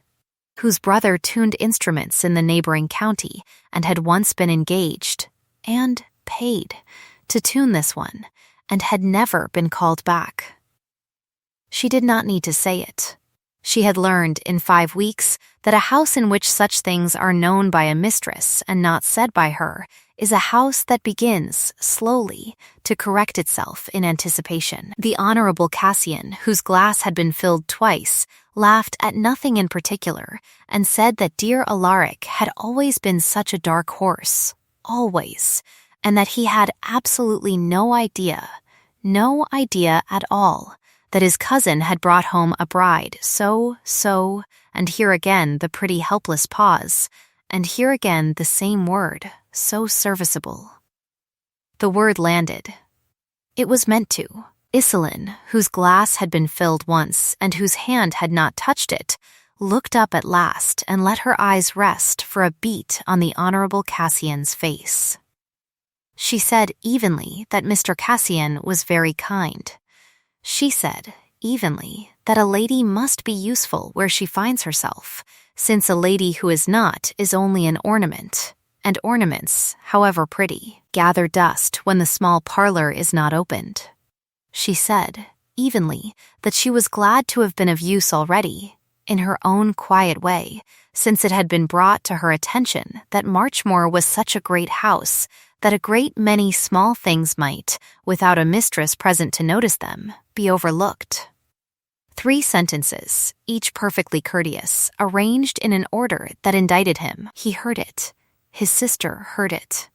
whose brother tuned instruments in the neighboring county and had once been engaged, and paid, to tune this one, and had never been called back. She did not need to say it. She had learned in 5 weeks that a house in which such things are known by a mistress and not said by her is a house that begins, slowly, to correct itself in anticipation. The Honorable Cassian, whose glass had been filled twice, laughed at nothing in particular, and said that dear Alaric had always been such a dark horse, always, and that he had absolutely no idea at all, that his cousin had brought home a bride so, and here again the pretty helpless pause, and here again the same word, so serviceable. The word landed. It was meant to. Iselin, whose glass had been filled once and whose hand had not touched it, looked up at last and let her eyes rest for a beat on the Honorable Cassian's face. She said evenly that Mr. Cassian was very kind. She said evenly that a lady must be useful where she finds herself, since a lady who is not is only an ornament, and ornaments, however pretty, gather dust when the small parlor is not opened. She said evenly that she was glad to have been of use already, in her own quiet way, since it had been brought to her attention that Marchmore was such a great house that a great many small things might, without a mistress present to notice them, be overlooked. 3 sentences, each perfectly courteous, arranged in an order that indicted him. He heard it. His sister heard it.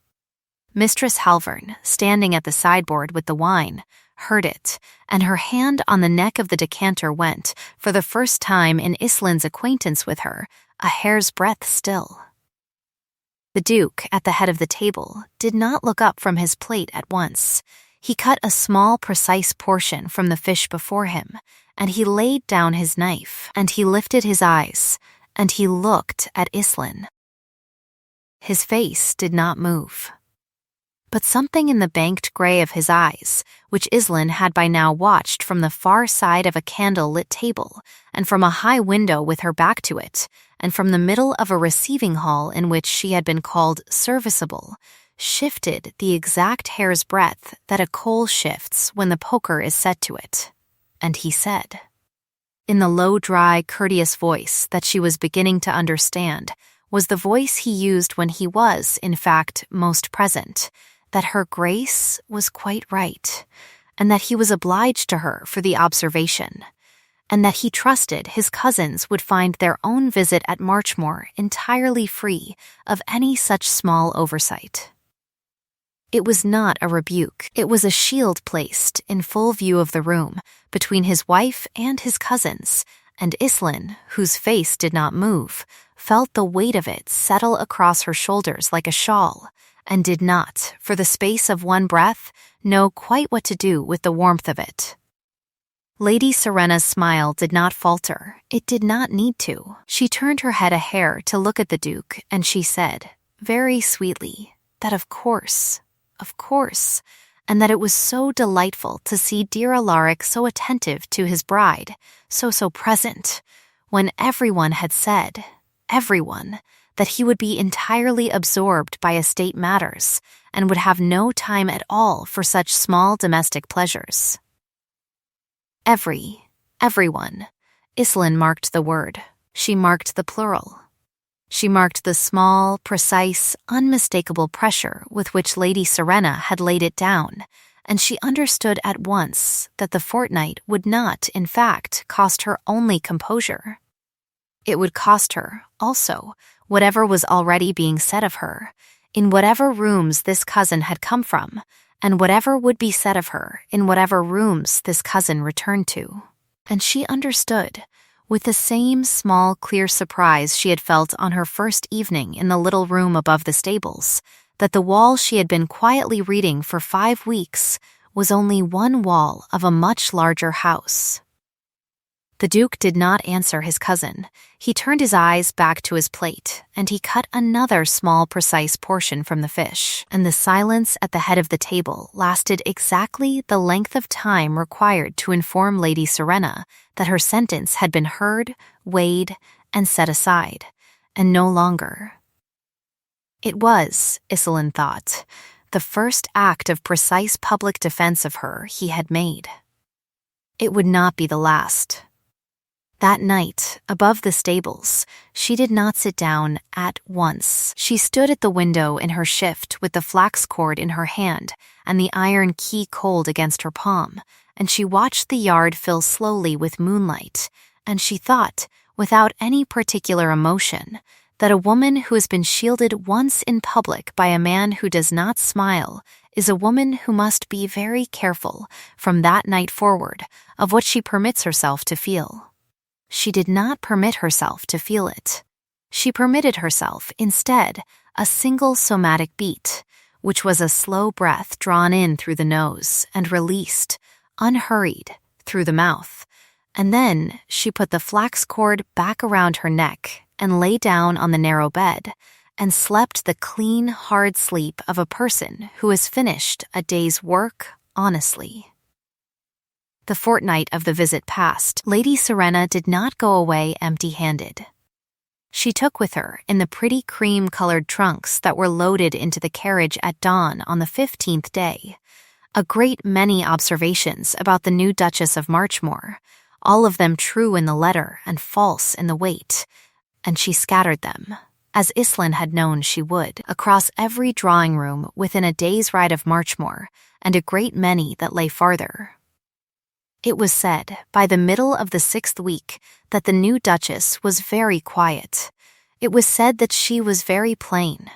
Mistress Halvern, standing at the sideboard with the wine, heard it, and her hand on the neck of the decanter went, for the first time in Iselin's acquaintance with her, a hair's breadth still. The Duke, at the head of the table, did not look up from his plate at once. He cut a small, precise portion from the fish before him, and he laid down his knife, and he lifted his eyes, and he looked at Iselin. His face did not move. But something in the banked gray of his eyes, which Iselin had by now watched from the far side of a candle-lit table, and from a high window with her back to it, and from the middle of a receiving hall in which she had been called serviceable, shifted the exact hair's breadth that a coal shifts when the poker is set to it. And he said, In the low, dry, courteous voice that she was beginning to understand was the voice he used when he was, in fact, most present, that her grace was quite right, and that he was obliged to her for the observation, and that he trusted his cousins would find their own visit at Marchmoor entirely free of any such small oversight. It was not a rebuke. It was a shield placed in full view of the room between his wife and his cousins, and Iselin, whose face did not move, felt the weight of it settle across her shoulders like a shawl, and did not, for the space of one breath, know quite what to do with the warmth of it. Lady Serena's smile did not falter. It did not need to. She turned her head a hair to look at the Duke, and she said, very sweetly, that of course, and that it was so delightful to see dear Alaric so attentive to his bride, so present, when everyone had said, that he would be entirely absorbed by estate matters, and would have no time at all for such small domestic pleasures. Everyone. Iselin marked the word. She marked the plural. She marked the small, precise, unmistakable pressure with which Lady Serena had laid it down, and she understood at once that the fortnight would not, in fact, cost her only composure. It would cost her, also, whatever was already being said of her, in whatever rooms this cousin had come from, and whatever would be said of her in whatever rooms this cousin returned to. And she understood, with the same small, clear surprise she had felt on her first evening in the little room above the stables, that the wall she had been quietly reading for 5 weeks was only one wall of a much larger house. The Duke did not answer his cousin. He turned his eyes back to his plate, and he cut another small, precise portion from the fish, and the silence at the head of the table lasted exactly the length of time required to inform Lady Serena that her sentence had been heard, weighed, and set aside, and no longer. It was, Iselin thought, the first act of precise public defense of her he had made. It would not be the last. That night, above the stables, she did not sit down at once. She stood at the window in her shift with the flax cord in her hand and the iron key cold against her palm, and she watched the yard fill slowly with moonlight, and she thought, without any particular emotion, that a woman who has been shielded once in public by a man who does not smile is a woman who must be very careful, from that night forward, of what she permits herself to feel. She did not permit herself to feel it. She permitted herself, instead, a single somatic beat, which was a slow breath drawn in through the nose and released, unhurried, through the mouth. And then she put the flax cord back around her neck and lay down on the narrow bed and slept the clean, hard sleep of a person who has finished a day's work honestly. The fortnight of the visit past, Lady Serena did not go away empty-handed. She took with her, in the pretty cream-colored trunks that were loaded into the carriage at dawn on the 15th day, a great many observations about the new Duchess of Marchmoor, all of them true in the letter and false in the weight, and she scattered them, as Iselin had known she would, across every drawing-room within a day's ride of Marchmoor, and a great many that lay farther. It was said, by the middle of the 6th week, that the new Duchess was very quiet. It was said that she was very plain.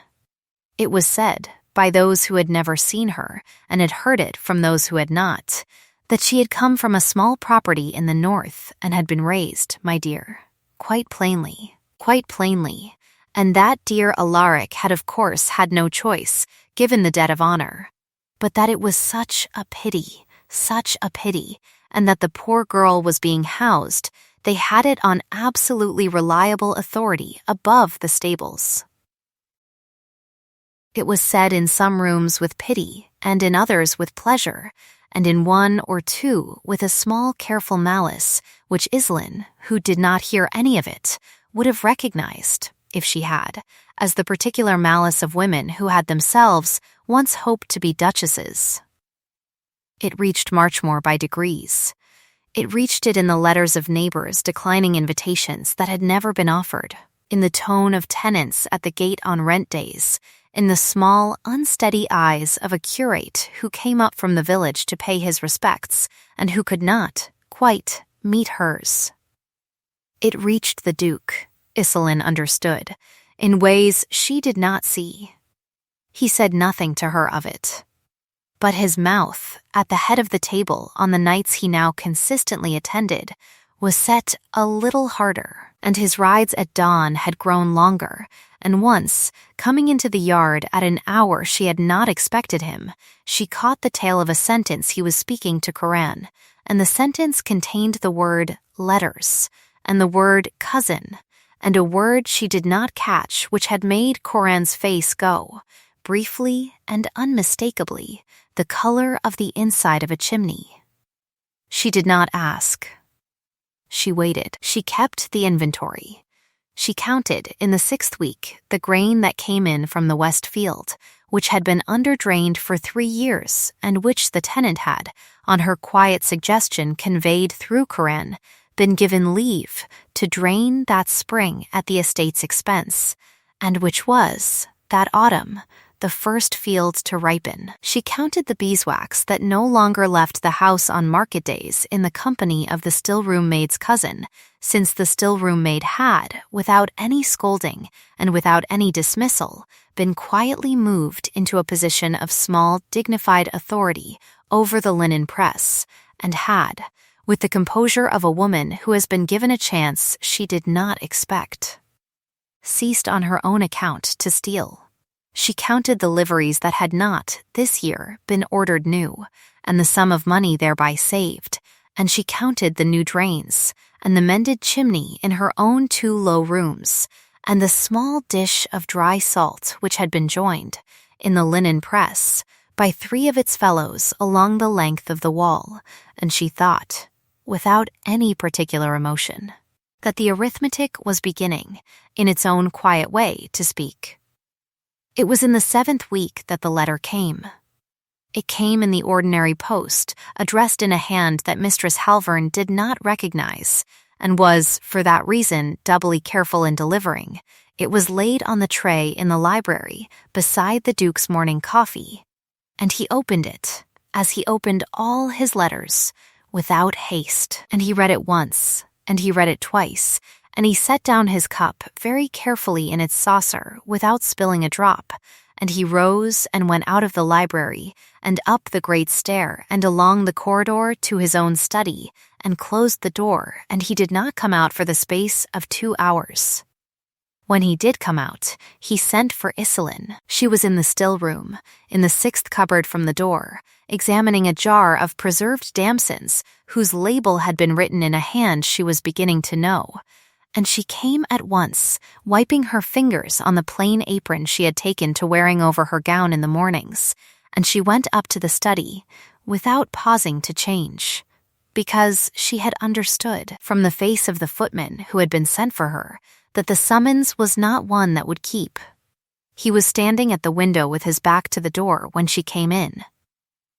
It was said, by those who had never seen her, and had heard it from those who had not, that she had come from a small property in the north and had been raised, my dear, quite plainly, and that dear Alaric had of course had no choice, given the debt of honor, but that it was such a pity, and that the poor girl was being housed, they had it on absolutely reliable authority above the stables. It was said in some rooms with pity, and in others with pleasure, and in one or two with a small careful malice, which Iselin, who did not hear any of it, would have recognized, if she had, as the particular malice of women who had themselves once hoped to be duchesses. It reached Marchmoor by degrees. It reached it in the letters of neighbors declining invitations that had never been offered, in the tone of tenants at the gate on rent days, in the small, unsteady eyes of a curate who came up from the village to pay his respects and who could not, quite, meet hers. It reached the Duke, Iselin understood, in ways she did not see. He said nothing to her of it. But his mouth, at the head of the table on the nights he now consistently attended, was set a little harder, and his rides at dawn had grown longer, and once, coming into the yard at an hour she had not expected him, she caught the tail of a sentence he was speaking to Koran, and the sentence contained the word letters, and the word cousin, and a word she did not catch which had made Koran's face go, briefly and unmistakably, the color of the inside of a chimney. She did not ask. She waited. She kept the inventory. She counted, in the 6th week, the grain that came in from the west field, which had been underdrained for 3 years and which the tenant had, on her quiet suggestion conveyed through Koran, been given leave to drain that spring at the estate's expense, and which was, that autumn, the first field to ripen. She counted the beeswax that no longer left the house on market days in the company of the still-room maid's cousin, since the still-room maid had, without any scolding and without any dismissal, been quietly moved into a position of small, dignified authority over the linen press, and had, with the composure of a woman who has been given a chance she did not expect, ceased on her own account to steal. She counted the liveries that had not, this year, been ordered new, and the sum of money thereby saved, and she counted the new drains, and the mended chimney in her own 2 low rooms, and the small dish of dry salt which had been joined, in the linen press, by 3 of its fellows along the length of the wall, and she thought, without any particular emotion, that the arithmetic was beginning, in its own quiet way, to speak. It was in the 7th week that the letter came. It came in the ordinary post, addressed in a hand that Mistress Halvern did not recognize, and was, for that reason, doubly careful in delivering. It was laid on the tray in the library, beside the Duke's morning coffee, and he opened it, as he opened all his letters, without haste, and he read it once, and he read it twice, and he set down his cup very carefully in its saucer without spilling a drop, and he rose and went out of the library and up the great stair and along the corridor to his own study and closed the door, and he did not come out for the space of 2 hours. When he did come out, he sent for Iselin. She was in the still room, in the 6th cupboard from the door, examining a jar of preserved damsons whose label had been written in a hand she was beginning to know, and she came at once, wiping her fingers on the plain apron she had taken to wearing over her gown in the mornings, and she went up to the study, without pausing to change, because she had understood, from the face of the footman who had been sent for her, that the summons was not one that would keep. He was standing at the window with his back to the door when she came in.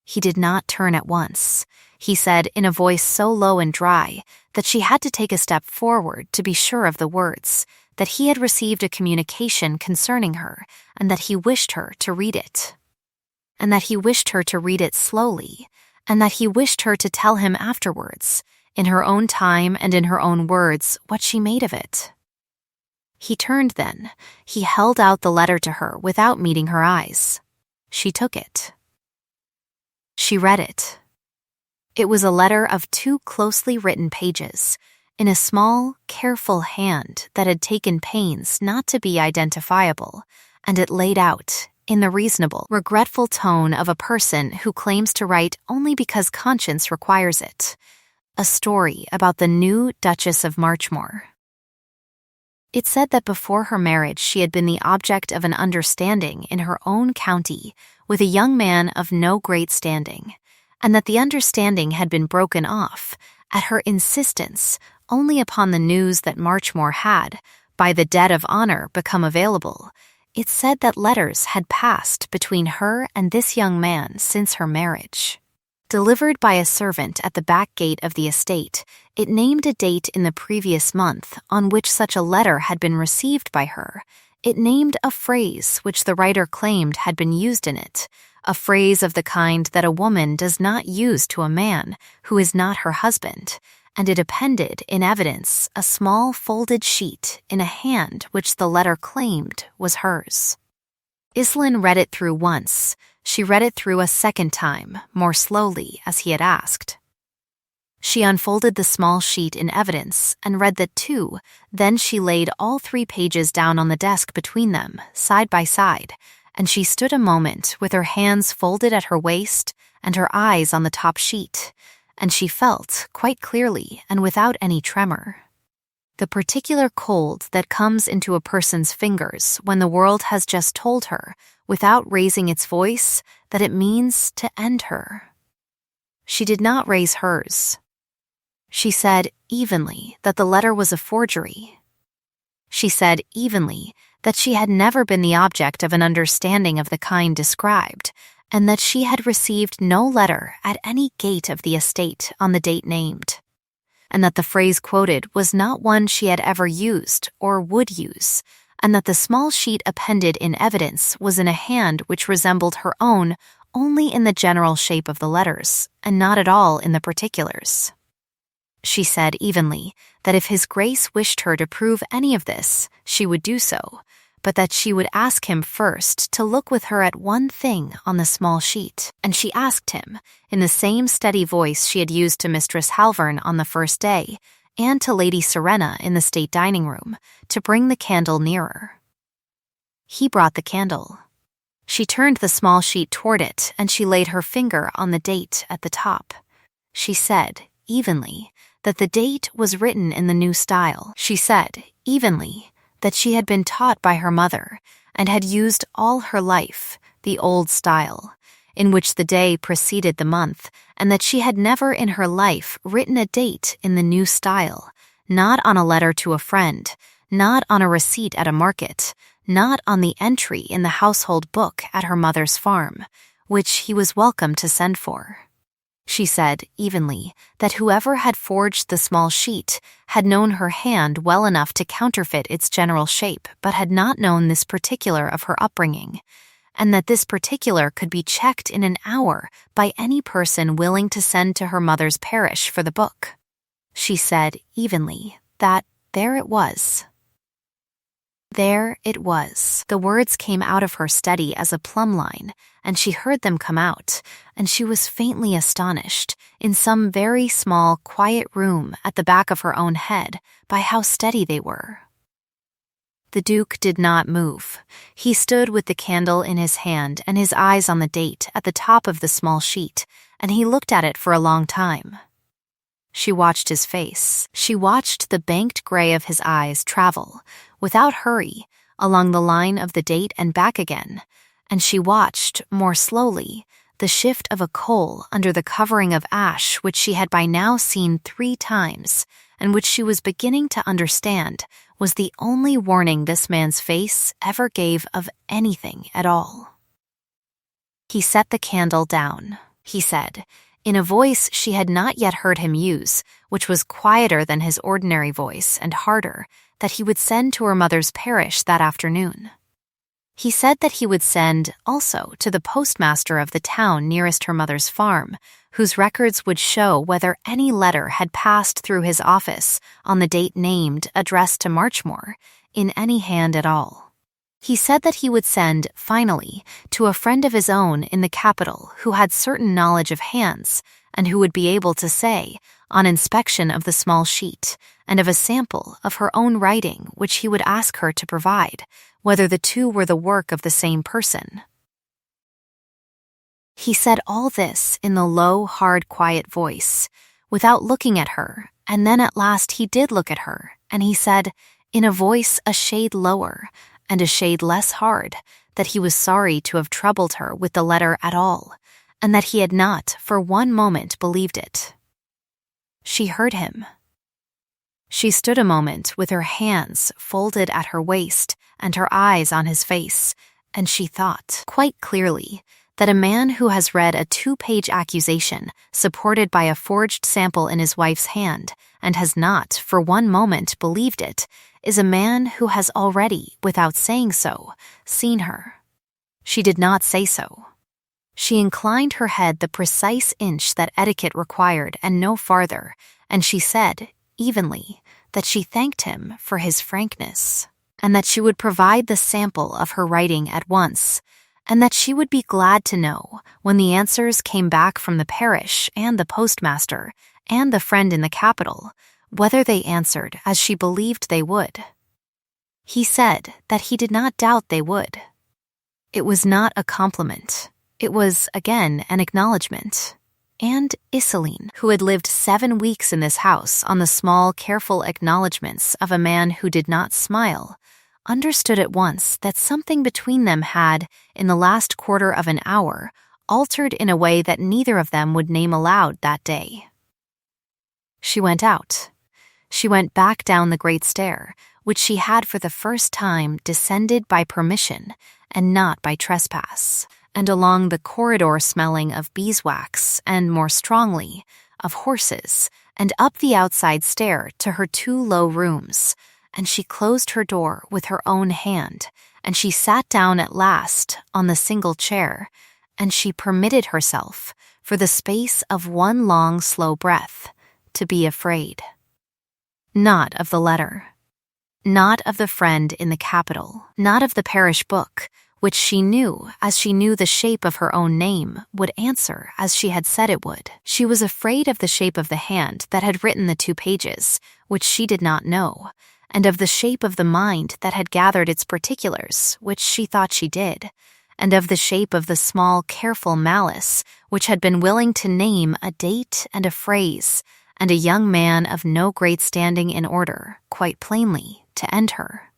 He did not turn at once. He said in a voice so low and dry that she had to take a step forward to be sure of the words, that he had received a communication concerning her, and that he wished her to read it. And that he wished her to read it slowly, and that he wished her to tell him afterwards, in her own time and in her own words, what she made of it. He turned then. He held out the letter to her without meeting her eyes. She took it. She read it. It was a letter of 2 closely written pages, in a small, careful hand that had taken pains not to be identifiable, and it laid out, in the reasonable, regretful tone of a person who claims to write only because conscience requires it, a story about the new Duchess of Marchmore. It said that before her marriage she had been the object of an understanding in her own county with a young man of no great standing, and that the understanding had been broken off, at her insistence, only upon the news that Marchmore had, by the debt of honor, become available. It said that letters had passed between her and this young man since her marriage. Delivered by a servant at the back gate of the estate, it named a date in the previous month on which such a letter had been received by her. It named a phrase which the writer claimed had been used in it, a phrase of the kind that a woman does not use to a man who is not her husband, and it appended in evidence a small folded sheet in a hand which the letter claimed was hers. Iselin read it through once. She read it through a second time, more slowly, as he had asked. She unfolded the small sheet in evidence and read that too. Then she laid all 3 pages down on the desk between them, side by side, and she stood a moment with her hands folded at her waist and her eyes on the top sheet, and she felt, quite clearly and without any tremor, the particular cold that comes into a person's fingers when the world has just told her, without raising its voice, that it means to end her. She did not raise hers. She said evenly that the letter was a forgery. She said evenly that she had never been the object of an understanding of the kind described, and that she had received no letter at any gate of the estate on the date named, and that the phrase quoted was not one she had ever used or would use, and that the small sheet appended in evidence was in a hand which resembled her own only in the general shape of the letters, and not at all in the particulars. She said evenly that if His Grace wished her to prove any of this, she would do so, but that she would ask him first to look with her at one thing on the small sheet, and she asked him, in the same steady voice she had used to Mistress Halvern on the first day, and to Lady Serena in the state dining room, to bring the candle nearer. He brought the candle. She turned the small sheet toward it, and she laid her finger on the date at the top. She said, evenly, that the date was written in the new style. She said, evenly, that she had been taught by her mother, and had used all her life the old style, in which the day preceded the month, and that she had never in her life written a date in the new style, not on a letter to a friend, not on a receipt at a market, not on the entry in the household book at her mother's farm, which he was welcome to send for. She said, evenly, that whoever had forged the small sheet had known her hand well enough to counterfeit its general shape, but had not known this particular of her upbringing, and that this particular could be checked in an hour by any person willing to send to her mother's parish for the book. She said, evenly, that there it was. There it was. The words came out of her steady as a plumb line, and she heard them come out, and she was faintly astonished, in some very small, quiet room at the back of her own head, by how steady they were. The Duke did not move. He stood with the candle in his hand and his eyes on the date at the top of the small sheet, and he looked at it for a long time. She watched his face. She watched the banked gray of his eyes travel, without hurry, along the line of the date and back again, and she watched, more slowly, the shift of a coal under the covering of ash which she had by now seen 3 times, and which she was beginning to understand was the only warning this man's face ever gave of anything at all. He set the candle down, he said, in a voice she had not yet heard him use, which was quieter than his ordinary voice and harder, that he would send to her mother's parish that afternoon. He said that he would send also to the postmaster of the town nearest her mother's farm, whose records would show whether any letter had passed through his office on the date named addressed to Marchmoor, in any hand at all. He said that he would send, finally, to a friend of his own in the capital who had certain knowledge of hands, and who would be able to say, on inspection of the small sheet, and of a sample of her own writing which he would ask her to provide, whether the 2 were the work of the same person. He said all this in the low, hard, quiet voice, without looking at her, and then at last he did look at her, and he said, in a voice a shade lower, and a shade less hard, that he was sorry to have troubled her with the letter at all, and that he had not for one moment believed it. She heard him. She stood a moment with her hands folded at her waist and her eyes on his face, and she thought, quite clearly, that a man who has read a 2-page accusation supported by a forged sample in his wife's hand and has not, for one moment, believed it, is a man who has already, without saying so, seen her. She did not say so. She inclined her head the precise inch that etiquette required and no farther, and she said, evenly, that she thanked him for his frankness, and that she would provide the sample of her writing at once, and that she would be glad to know, when the answers came back from the parish and the postmaster and the friend in the capital, whether they answered as she believed they would. He said that he did not doubt they would. It was not a compliment. It was, again, an acknowledgement. And Iselin, who had lived 7 weeks in this house on the small, careful acknowledgments of a man who did not smile, understood at once that something between them had, in the last quarter of an hour, altered in a way that neither of them would name aloud that day. She went out. She went back down the great stair, which she had for the first time descended by permission and not by trespass, and along the corridor smelling of beeswax and, more strongly, of horses, and up the outside stair to her 2 low rooms, and she closed her door with her own hand, and she sat down at last on the single chair, and she permitted herself, for the space of one long, slow breath, to be afraid. Not of the letter. Not of the friend in the capital. Not of the parish book, which she knew, as she knew the shape of her own name, would answer as she had said it would. She was afraid of the shape of the hand that had written the 2 pages, which she did not know, and of the shape of the mind that had gathered its particulars, which she thought she did, and of the shape of the small, careful malice which had been willing to name a date and a phrase, and a young man of no great standing in order, quite plainly, to end her.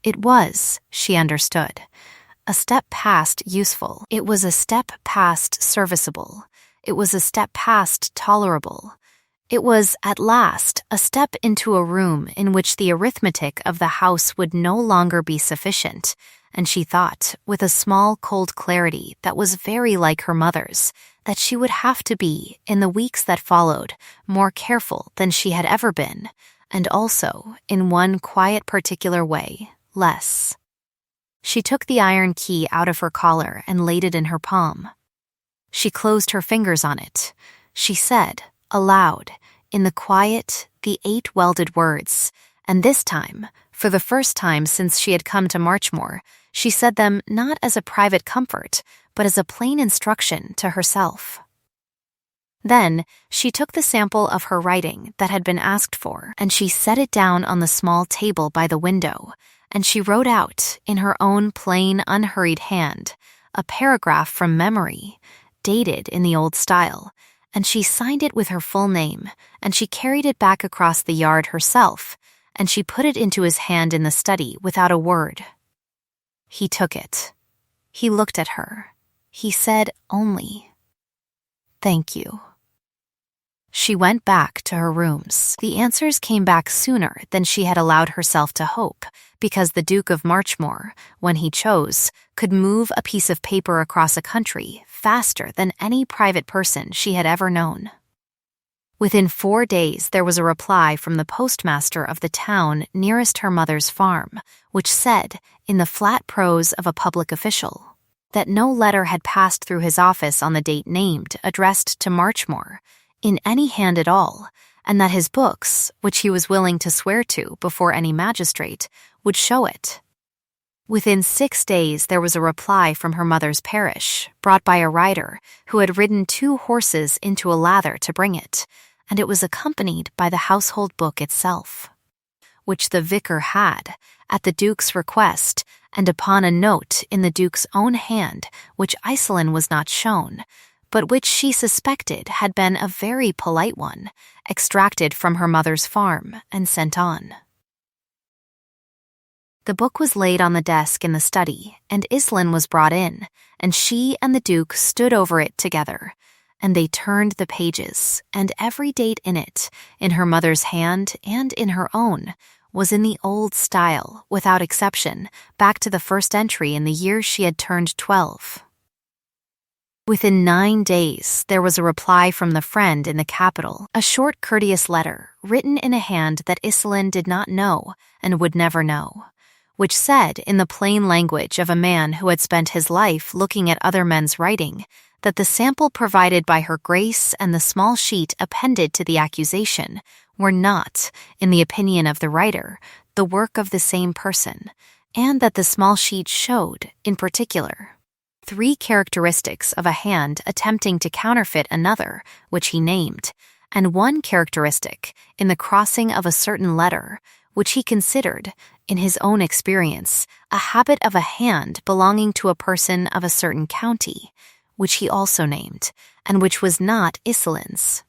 It was, she understood, a step past useful. It was a step past serviceable. It was a step past tolerable. It was, at last, a step into a room in which the arithmetic of the house would no longer be sufficient, and she thought, with a small cold clarity that was very like her mother's, that she would have to be, in the weeks that followed, more careful than she had ever been, and also, in one quiet particular way, less. She took the iron key out of her collar and laid it in her palm. She closed her fingers on it. She said, aloud, in the quiet, the 8 welded words, and this time, for the first time since she had come to Marchmoor, she said them not as a private comfort, but as a plain instruction to herself. Then she took the sample of her writing that had been asked for, and she set it down on the small table by the window, and she wrote out, in her own plain, unhurried hand, a paragraph from memory, dated in the old style, and she signed it with her full name, and she carried it back across the yard herself, and she put it into his hand in the study without a word. He took it. He looked at her. He said only, "Thank you." She went back to her rooms. The answers came back sooner than she had allowed herself to hope, because the Duke of Marchmoor, when he chose, could move a piece of paper across a country faster than any private person she had ever known. Within 4 days there was a reply from the postmaster of the town nearest her mother's farm, which said, in the flat prose of a public official, that no letter had passed through his office on the date named, addressed to Marchmoor, in any hand at all, and that his books, which he was willing to swear to before any magistrate, would show it. Within 6 days there was a reply from her mother's parish, brought by a rider who had ridden 2 horses into a lather to bring it, and it was accompanied by the household book itself, which the vicar had, at the Duke's request, and upon a note in the Duke's own hand, which Iselin was not shown, but which she suspected had been a very polite one, extracted from her mother's farm and sent on. The book was laid on the desk in the study, and Iselin was brought in, and she and the Duke stood over it together, and they turned the pages, and every date in it, in her mother's hand and in her own, was in the old style, without exception, back to the first entry in the year she had turned 12. Within 9 days, there was a reply from the friend in the capital, a short courteous letter written in a hand that Iselin did not know and would never know, which said in the plain language of a man who had spent his life looking at other men's writing that the sample provided by her grace and the small sheet appended to the accusation were not, in the opinion of the writer, the work of the same person, and that the small sheet showed, in particular, 3 characteristics of a hand attempting to counterfeit another, which he named, and 1 characteristic in the crossing of a certain letter, which he considered, in his own experience, a habit of a hand belonging to a person of a certain county, which he also named, and which was not Iselin's.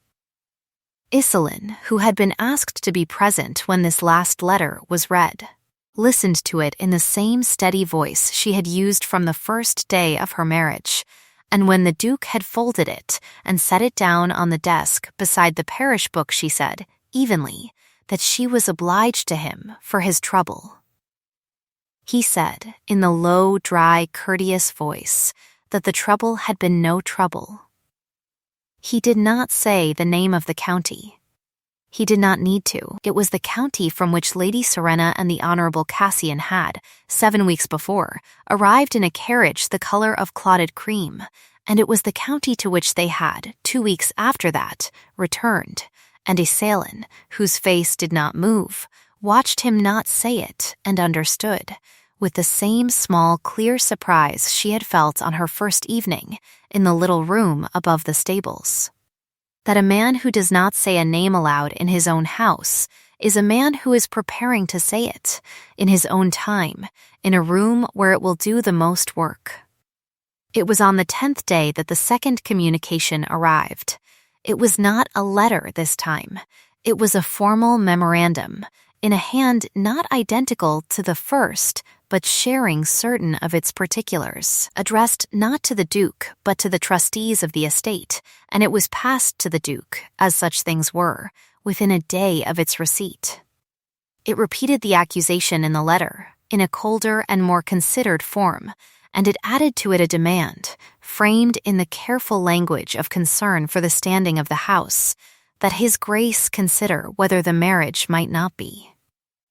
Iselin, who had been asked to be present when this last letter was read, listened to it in the same steady voice she had used from the first day of her marriage, and when the Duke had folded it and set it down on the desk beside the parish book, she said, evenly, that she was obliged to him for his trouble. He said, in the low, dry, courteous voice, that the trouble had been no trouble. He did not say the name of the county. He did not need to. It was the county from which Lady Serena and the Honorable Cassian had, 7 weeks before, arrived in a carriage the color of clotted cream, and it was the county to which they had, 2 weeks after that, returned, and Iselin, whose face did not move, watched him not say it and understood, with the same small, clear surprise she had felt on her first evening in the little room above the stables. That a man who does not say a name aloud in his own house is a man who is preparing to say it, in his own time, in a room where it will do the most work. It was on the 10th day that the second communication arrived. It was not a letter this time. It was a formal memorandum, in a hand not identical to the first, but sharing certain of its particulars, addressed not to the Duke, but to the trustees of the estate, and it was passed to the Duke, as such things were, within a day of its receipt. It repeated the accusation in the letter, in a colder and more considered form, and it added to it a demand, framed in the careful language of concern for the standing of the house, that His Grace consider whether the marriage might not be,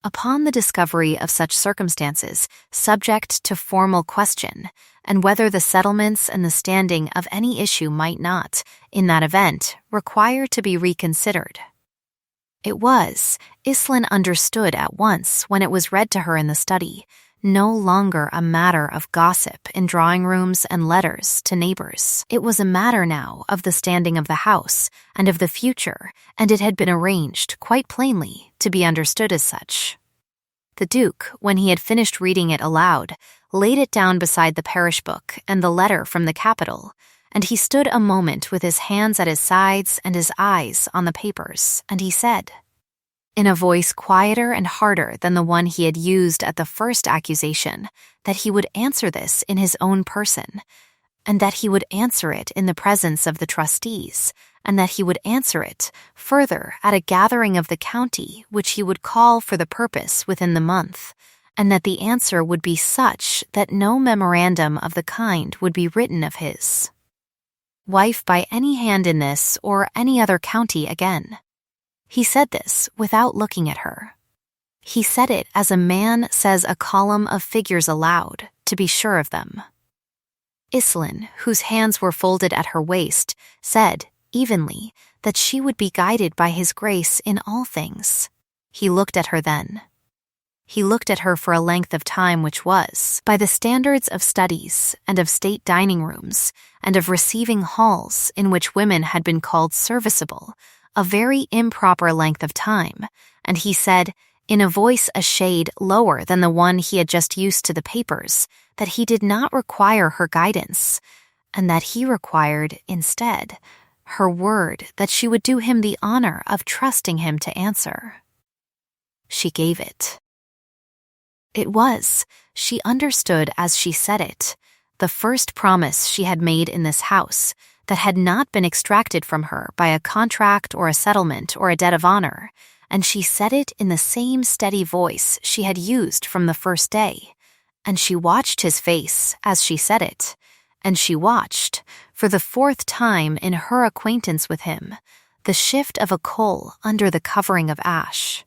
upon the discovery of such circumstances, subject to formal question, and whether the settlements and the standing of any issue might not, in that event, require to be reconsidered. It was, Iselin understood at once when it was read to her in the study, no longer a matter of gossip in drawing rooms and letters to neighbors. It was a matter now of the standing of the house and of the future, and it had been arranged, quite plainly, to be understood as such. The Duke, when he had finished reading it aloud, laid it down beside the parish book and the letter from the capital, and he stood a moment with his hands at his sides and his eyes on the papers, and he said, in a voice quieter and harder than the one he had used at the first accusation, that he would answer this in his own person, and that he would answer it in the presence of the trustees, and that he would answer it, further, at a gathering of the county which he would call for the purpose within the month, and that the answer would be such that no memorandum of the kind would be written of his wife by any hand in this or any other county again. He said this without looking at her. He said it as a man says a column of figures aloud, to be sure of them. Iselin, whose hands were folded at her waist, said, evenly, that she would be guided by His Grace in all things. He looked at her then. He looked at her for a length of time which was, by the standards of studies and of state dining rooms and of receiving halls in which women had been called serviceable, a very improper length of time, and he said, in a voice a shade lower than the one he had just used to the papers, that he did not require her guidance, and that he required, instead, her word that she would do him the honor of trusting him to answer. She gave it. It was, she understood as she said it, the first promise she had made in this house, that had not been extracted from her by a contract or a settlement or a debt of honor, and she said it in the same steady voice she had used from the first day, and she watched his face as she said it, and she watched, for the fourth time in her acquaintance with him, the shift of a coal under the covering of ash.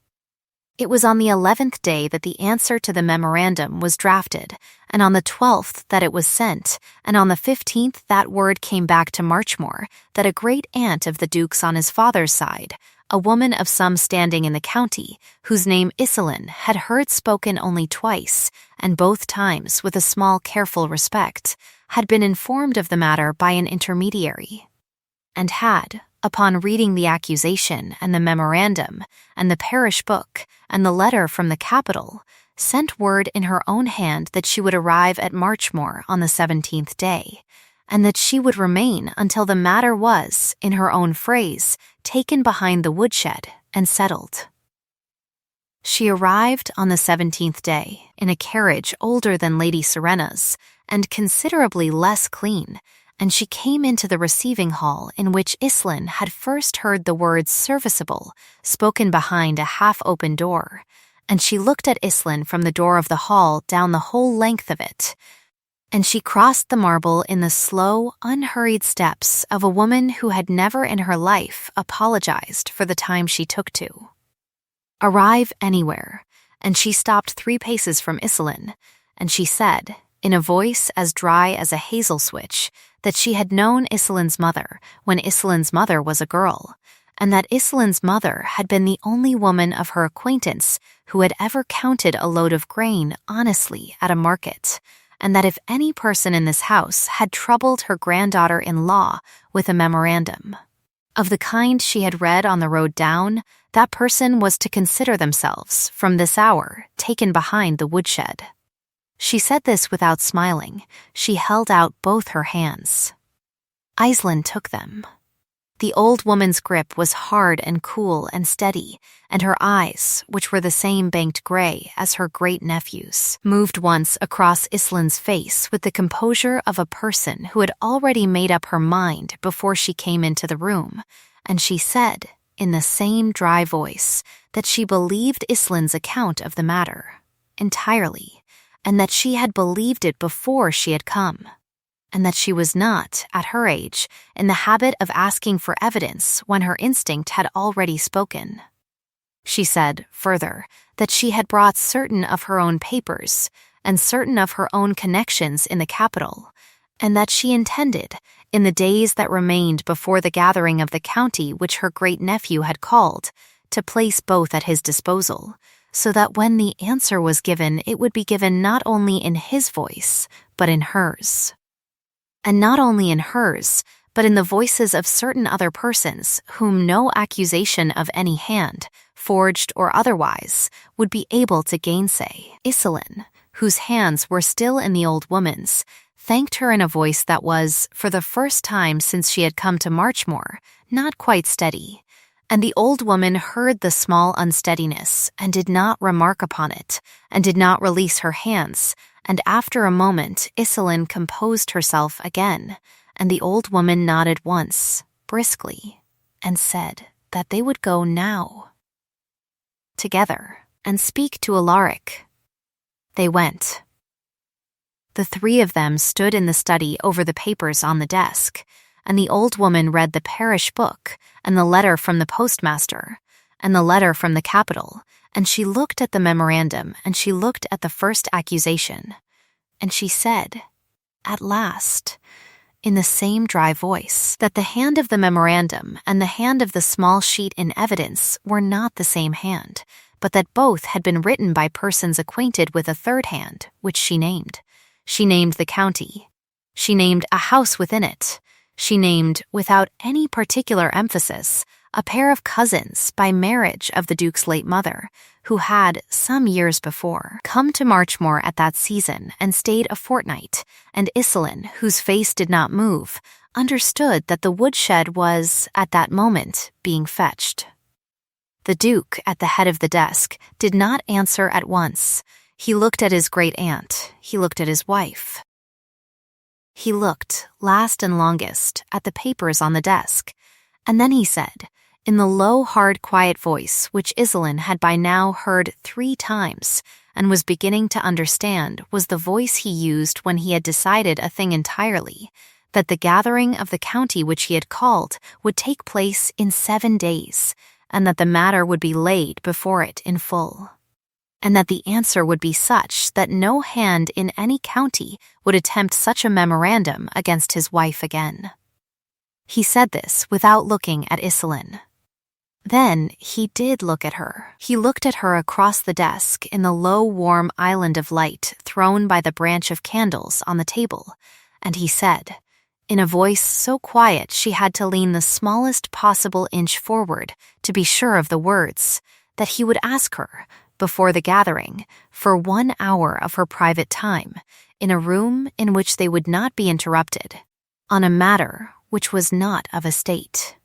It was on the 11th day that the answer to the memorandum was drafted, and on the 12th that it was sent, and on the 15th that word came back to Marchmore that a great aunt of the Duke's on his father's side, a woman of some standing in the county, whose name Iselin had heard spoken only twice, and both times with a small careful respect, had been informed of the matter by an intermediary, and had, upon reading the accusation and the memorandum and the parish book and the letter from the capital, sent word in her own hand that she would arrive at Marchmore on the 17th day, and that she would remain until the matter was, in her own phrase, taken behind the woodshed and settled. She arrived on the 17th day in a carriage older than Lady Serena's and considerably less clean, and she came into the receiving hall in which Iselin had first heard the words serviceable spoken behind a half-open door, and she looked at Iselin from the door of the hall down the whole length of it, and she crossed the marble in the slow, unhurried steps of a woman who had never in her life apologized for the time she took to arrive anywhere, and she stopped 3 paces from Iselin, and she said, in a voice as dry as a hazel switch, that she had known Iselin's mother when Iselin's mother was a girl, and that Iselin's mother had been the only woman of her acquaintance who had ever counted a load of grain honestly at a market, and that if any person in this house had troubled her granddaughter-in-law with a memorandum of the kind she had read on the road down, that person was to consider themselves, from this hour, taken behind the woodshed. She said this without smiling. She held out both her hands. Iselin took them. The old woman's grip was hard and cool and steady, and her eyes, which were the same banked gray as her great-nephew's, moved once across Iselin's face with the composure of a person who had already made up her mind before she came into the room, and she said, in the same dry voice, that she believed Iselin's account of the matter entirely, and that she had believed it before she had come, and that she was not, at her age, in the habit of asking for evidence when her instinct had already spoken. She said, further, that she had brought certain of her own papers and certain of her own connections in the capital, and that she intended, in the days that remained before the gathering of the county which her great-nephew had called, to place both at his disposal, so that when the answer was given it would be given not only in his voice, but in hers. And not only in hers, but in the voices of certain other persons whom no accusation of any hand, forged or otherwise, would be able to gainsay. Iselin, whose hands were still in the old woman's, thanked her in a voice that was, for the first time since she had come to Marchmore, not quite steady, and the old woman heard the small unsteadiness and did not remark upon it, and did not release her hands, and after a moment Iselin composed herself again, and the old woman nodded once, briskly, and said that they would go now together and speak to Alaric. They went. The 3 of them stood in the study over the papers on the desk, and the old woman read the parish book and the letter from the postmaster and the letter from the capital, and she looked at the memorandum and she looked at the first accusation, and she said, at last, in the same dry voice, that the hand of the memorandum and the hand of the small sheet in evidence were not the same hand, but that both had been written by persons acquainted with a third hand, which she named. She named the county. She named a house within it. She named, without any particular emphasis, a pair of cousins by marriage of the Duke's late mother, who had, some years before, come to Marchmore at that season and stayed a fortnight, and Iselin, whose face did not move, understood that the woodshed was, at that moment, being fetched. The Duke, at the head of the desk, did not answer at once. He looked at his great-aunt. He looked at his wife. He looked, last and longest, at the papers on the desk, and then he said, in the low, hard, quiet voice which Iselin had by now heard 3 times and was beginning to understand was the voice he used when he had decided a thing entirely, that the gathering of the county which he had called would take place in 7 days, and that the matter would be laid before it in full, and that the answer would be such that no hand in any county would attempt such a memorandum against his wife again. He said this without looking at Iselin. Then he did look at her. He looked at her across the desk in the low, warm island of light thrown by the branch of candles on the table, and he said, in a voice so quiet she had to lean the smallest possible inch forward to be sure of the words, that he would ask her, before the gathering, for 1 hour of her private time, in a room in which they would not be interrupted, on a matter which was not of estate.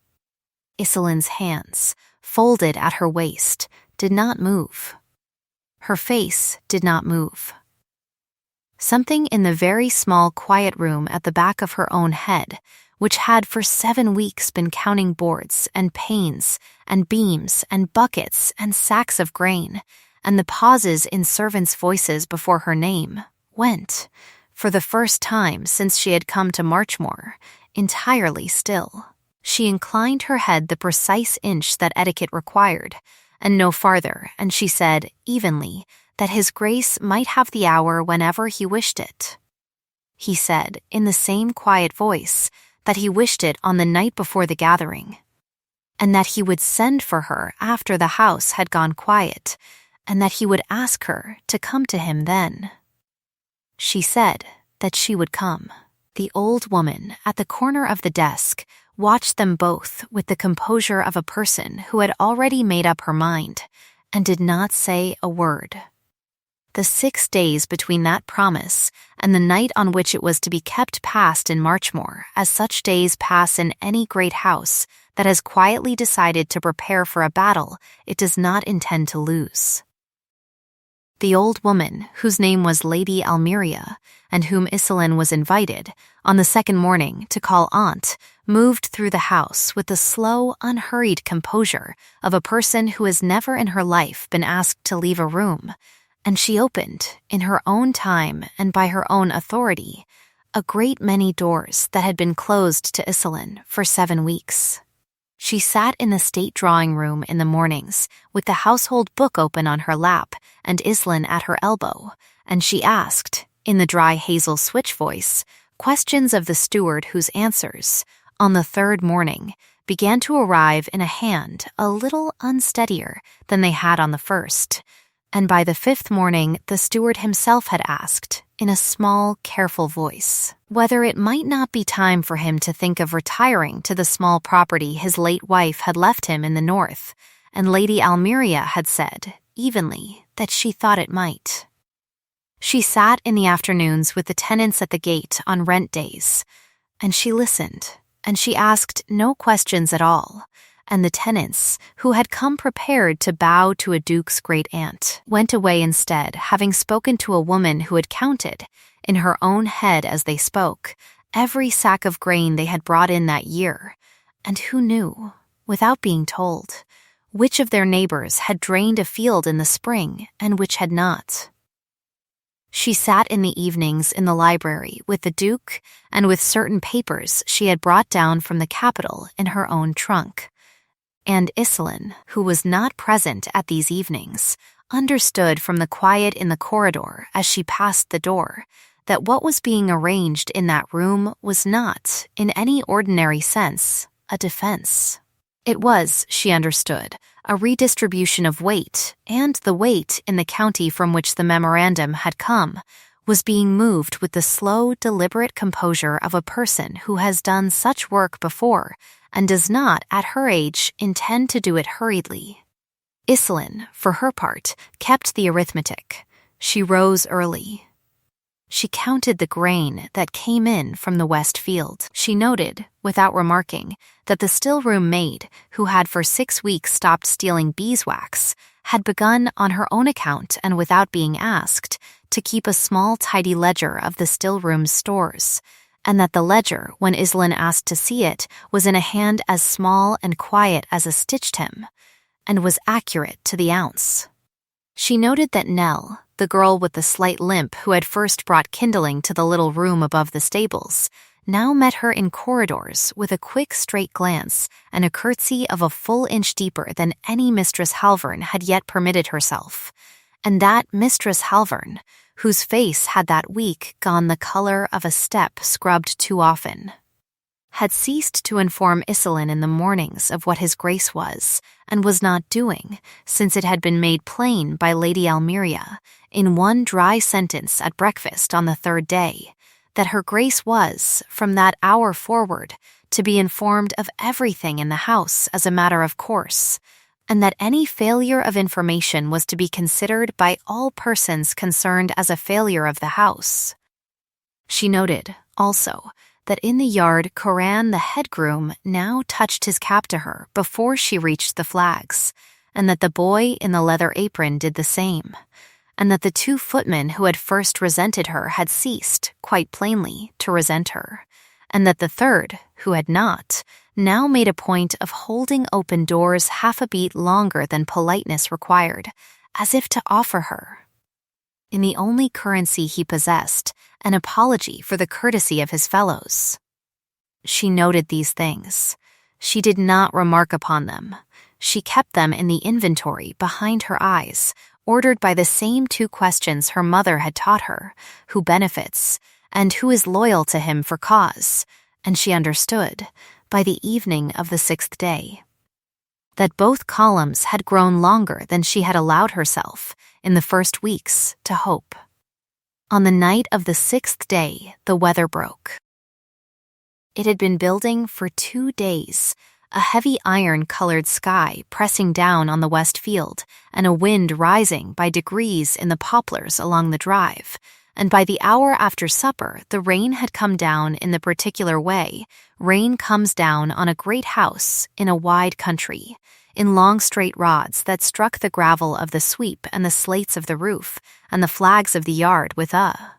Iselin's hands, folded at her waist, did not move. Her face did not move. Something in the very small quiet room at the back of her own head, which had for 7 weeks been counting boards and panes and beams and buckets and sacks of grain, and the pauses in servants' voices before her name, went, for the first time since she had come to Marchmoor, entirely still. She inclined her head the precise inch that etiquette required, and no farther, and she said, evenly, that his grace might have the hour whenever he wished it. He said, in the same quiet voice, that he wished it on the night before the gathering, and that he would send for her after the house had gone quiet, and that he would ask her to come to him then. She said that she would come. The old woman at the corner of the desk watched them both with the composure of a person who had already made up her mind, and did not say a word. The 6 days between that promise and the night on which it was to be kept passed in Marchmoor, as such days pass in any great house that has quietly decided to prepare for a battle it does not intend to lose. The old woman, whose name was Lady Almeria, and whom Iselin was invited, on the second morning, to call aunt, moved through the house with the slow, unhurried composure of a person who has never in her life been asked to leave a room, and she opened, in her own time and by her own authority, a great many doors that had been closed to Iselin for 7 weeks. She sat in the state drawing-room in the mornings, with the household book open on her lap and Iselin at her elbow, and she asked, in the dry hazel switch voice, questions of the steward whose answers, on the 3rd morning, began to arrive in a hand a little unsteadier than they had on the 1st, and by the 5th morning the steward himself had asked, in a small, careful voice, whether it might not be time for him to think of retiring to the small property his late wife had left him in the north, and Lady Almeria had said, evenly, that she thought it might. She sat in the afternoons with the tenants at the gate on rent days, and she listened, and she asked no questions at all, and the tenants, who had come prepared to bow to a duke's great-aunt, went away instead, having spoken to a woman who had counted, in her own head as they spoke, every sack of grain they had brought in that year, and who knew, without being told, which of their neighbors had drained a field in the spring and which had not. She sat in the evenings in the library with the Duke and with certain papers she had brought down from the capital in her own trunk. And Iselin, who was not present at these evenings, understood from the quiet in the corridor as she passed the door that what was being arranged in that room was not, in any ordinary sense, a defense. It was, she understood, a redistribution of weight, and the weight in the county from which the memorandum had come was being moved with the slow, deliberate composure of a person who has done such work before and does not, at her age, intend to do it hurriedly. Iselin, for her part, kept the arithmetic. She rose early. She counted the grain that came in from the west field. She noted, without remarking, that the still-room maid, who had for 6 weeks stopped stealing beeswax, had begun on her own account and without being asked, to keep a small tidy ledger of the still-room's stores, and that the ledger, when Iselin asked to see it, was in a hand as small and quiet as a stitched hem, and was accurate to the ounce. She noted that Nell, the girl with the slight limp who had first brought kindling to the little room above the stables, now met her in corridors with a quick straight glance and a curtsy of a full inch deeper than any Mistress Halvern had yet permitted herself. And that Mistress Halvern, whose face had that week gone the color of a step scrubbed too often, had ceased to inform Iselin in the mornings of what his grace was, and was not doing, since it had been made plain by Lady Almeria, in one dry sentence at breakfast on the third day, that her grace was, from that hour forward, to be informed of everything in the house as a matter of course, and that any failure of information was to be considered by all persons concerned as a failure of the house. She noted, also, that in the yard Coran the head groom now touched his cap to her before she reached the flags, and that the boy in the leather apron did the same, and that the two footmen who had first resented her had ceased, quite plainly, to resent her, and that the third, who had not, now made a point of holding open doors half a beat longer than politeness required, as if to offer her, in the only currency he possessed, an apology for the courtesy of his fellows. She noted these things. She did not remark upon them. She kept them in the inventory behind her eyes, ordered by the same two questions her mother had taught her, who benefits, and who is loyal to him for cause, and she understood, by the evening of the 6th day, that both columns had grown longer than she had allowed herself, in the first weeks, to hope. On the night of the 6th day, the weather broke. It had been building for 2 days, a heavy iron-colored sky pressing down on the west field, and a wind rising by degrees in the poplars along the drive, and by the hour after supper the rain had come down in the particular way rain comes down on a great house in a wide country, in long straight rods that struck the gravel of the sweep and the slates of the roof and the flags of the yard with a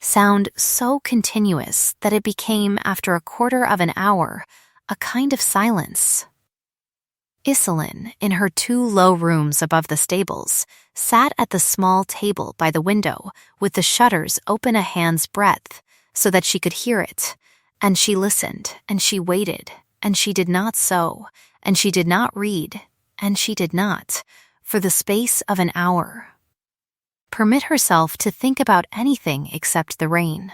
sound so continuous that it became, after a quarter of an hour, a kind of silence. Iselin, in her 2 low rooms above the stables, sat at the small table by the window with the shutters open a hand's breadth so that she could hear it, and she listened, and she waited, and she did not sew, and she did not read, and she did not, for the space of an hour, permit herself to think about anything except the rain.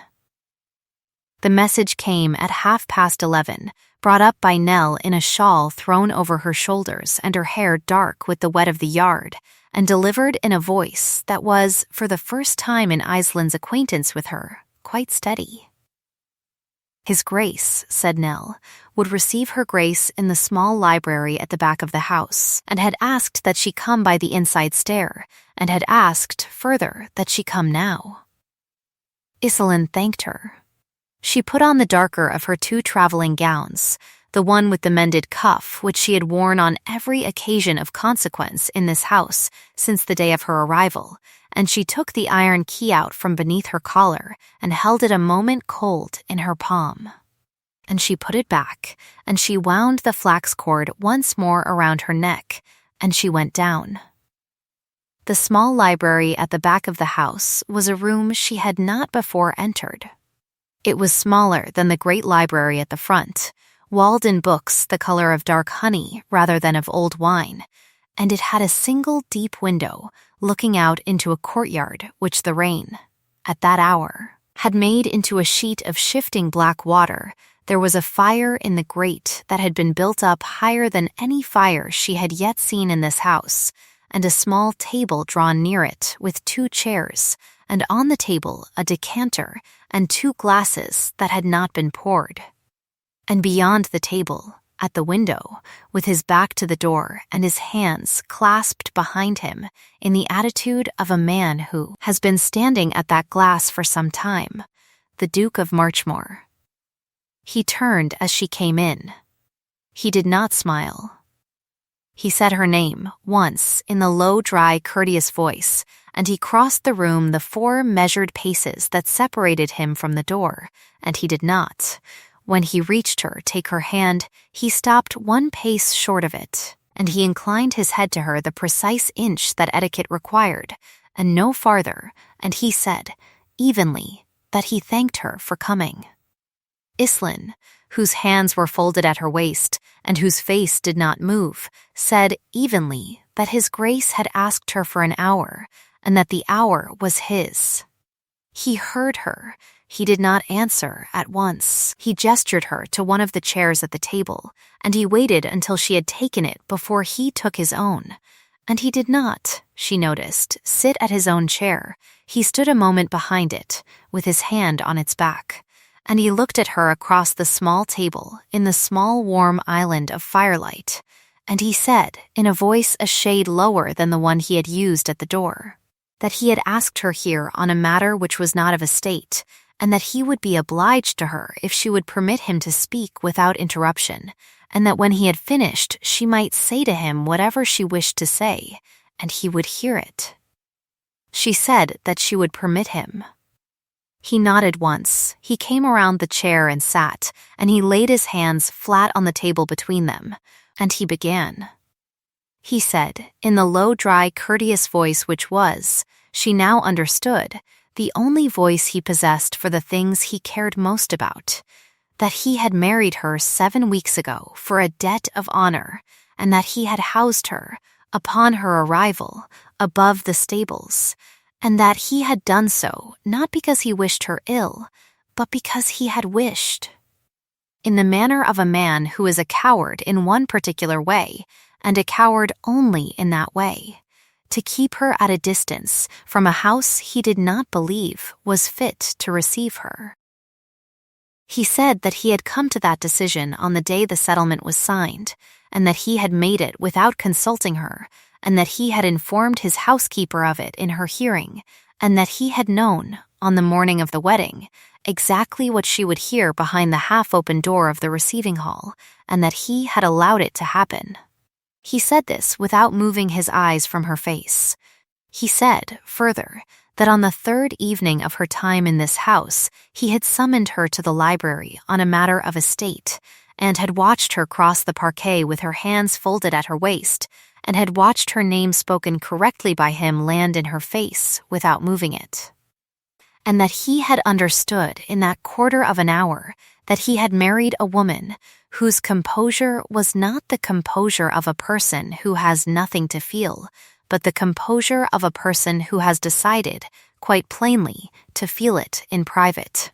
The message came at 11:30, brought up by Nell in a shawl thrown over her shoulders and her hair dark with the wet of the yard, and delivered in a voice that was, for the first time in Islin's acquaintance with her, quite steady. His Grace, said Nell, would receive her Grace in the small library at the back of the house, and had asked that she come by the inside stair, and had asked, further, that she come now. Iselin thanked her. She put on the darker of her 2 traveling gowns, the one with the mended cuff which she had worn on every occasion of consequence in this house since the day of her arrival, and she took the iron key out from beneath her collar and held it a moment cold in her palm. And she put it back, and she wound the flax cord once more around her neck, and she went down. The small library at the back of the house was a room she had not before entered. It was smaller than the great library at the front, walled in books the color of dark honey rather than of old wine, and it had a single deep window looking out into a courtyard which the rain, at that hour, had made into a sheet of shifting black water. There was a fire in the grate that had been built up higher than any fire she had yet seen in this house, and a small table drawn near it with 2 chairs, and on the table a decanter and 2 glasses that had not been poured. And beyond the table, at the window, with his back to the door and his hands clasped behind him in the attitude of a man who has been standing at that glass for some time, the Duke of Marchmore. He turned as she came in. He did not smile. He said her name, once, in the low, dry, courteous voice, and he crossed the room the 4 measured paces that separated him from the door, and he did not. When he reached her, take her hand, he stopped 1 pace short of it, and he inclined his head to her the precise inch that etiquette required, and no farther, and he said, evenly, that he thanked her for coming. Islin, whose hands were folded at her waist and whose face did not move, said evenly that His Grace had asked her for an hour and that the hour was his. He heard her. He did not answer at once. He gestured her to one of the chairs at the table, and he waited until she had taken it before he took his own. And he did not, she noticed, sit at his own chair. He stood a moment behind it, with his hand on its back, and he looked at her across the small table in the small warm island of firelight, and he said, in a voice a shade lower than the one he had used at the door, that he had asked her here on a matter which was not of estate, and that he would be obliged to her if she would permit him to speak without interruption, and that when he had finished she might say to him whatever she wished to say, and he would hear it. She said that she would permit him. He nodded once. He came around the chair and sat, and he laid his hands flat on the table between them, and he began. He said, in the low, dry, courteous voice which was, she now understood, the only voice he possessed for the things he cared most about, that he had married her 7 weeks ago for a debt of honor, and that he had housed her, upon her arrival, above the stables, and that he had done so not because he wished her ill, but because he had wished. In the manner of a man who is a coward in one particular way, and a coward only in that way, to keep her at a distance from a house he did not believe was fit to receive her. He said that he had come to that decision on the day the settlement was signed, and that he had made it without consulting her, and that he had informed his housekeeper of it in her hearing, and that he had known, on the morning of the wedding, exactly what she would hear behind the half-open door of the receiving hall, and that he had allowed it to happen. He said this without moving his eyes from her face. He said, further, that on the 3rd evening of her time in this house, he had summoned her to the library on a matter of estate, and had watched her cross the parquet with her hands folded at her waist, and had watched her name spoken correctly by him land in her face without moving it. And that he had understood in that quarter of an hour that he had married a woman whose composure was not the composure of a person who has nothing to feel, but the composure of a person who has decided, quite plainly, to feel it in private.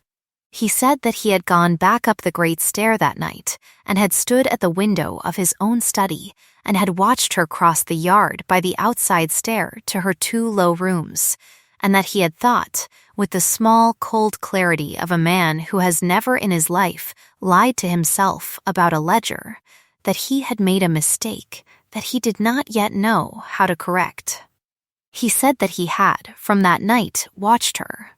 He said that he had gone back up the great stair that night, and had stood at the window of his own study, and had watched her cross the yard by the outside stair to her 2 low rooms, and that he had thought, with the small, cold clarity of a man who has never in his life lied to himself about a ledger, that he had made a mistake that he did not yet know how to correct. He said that he had, from that night, watched her.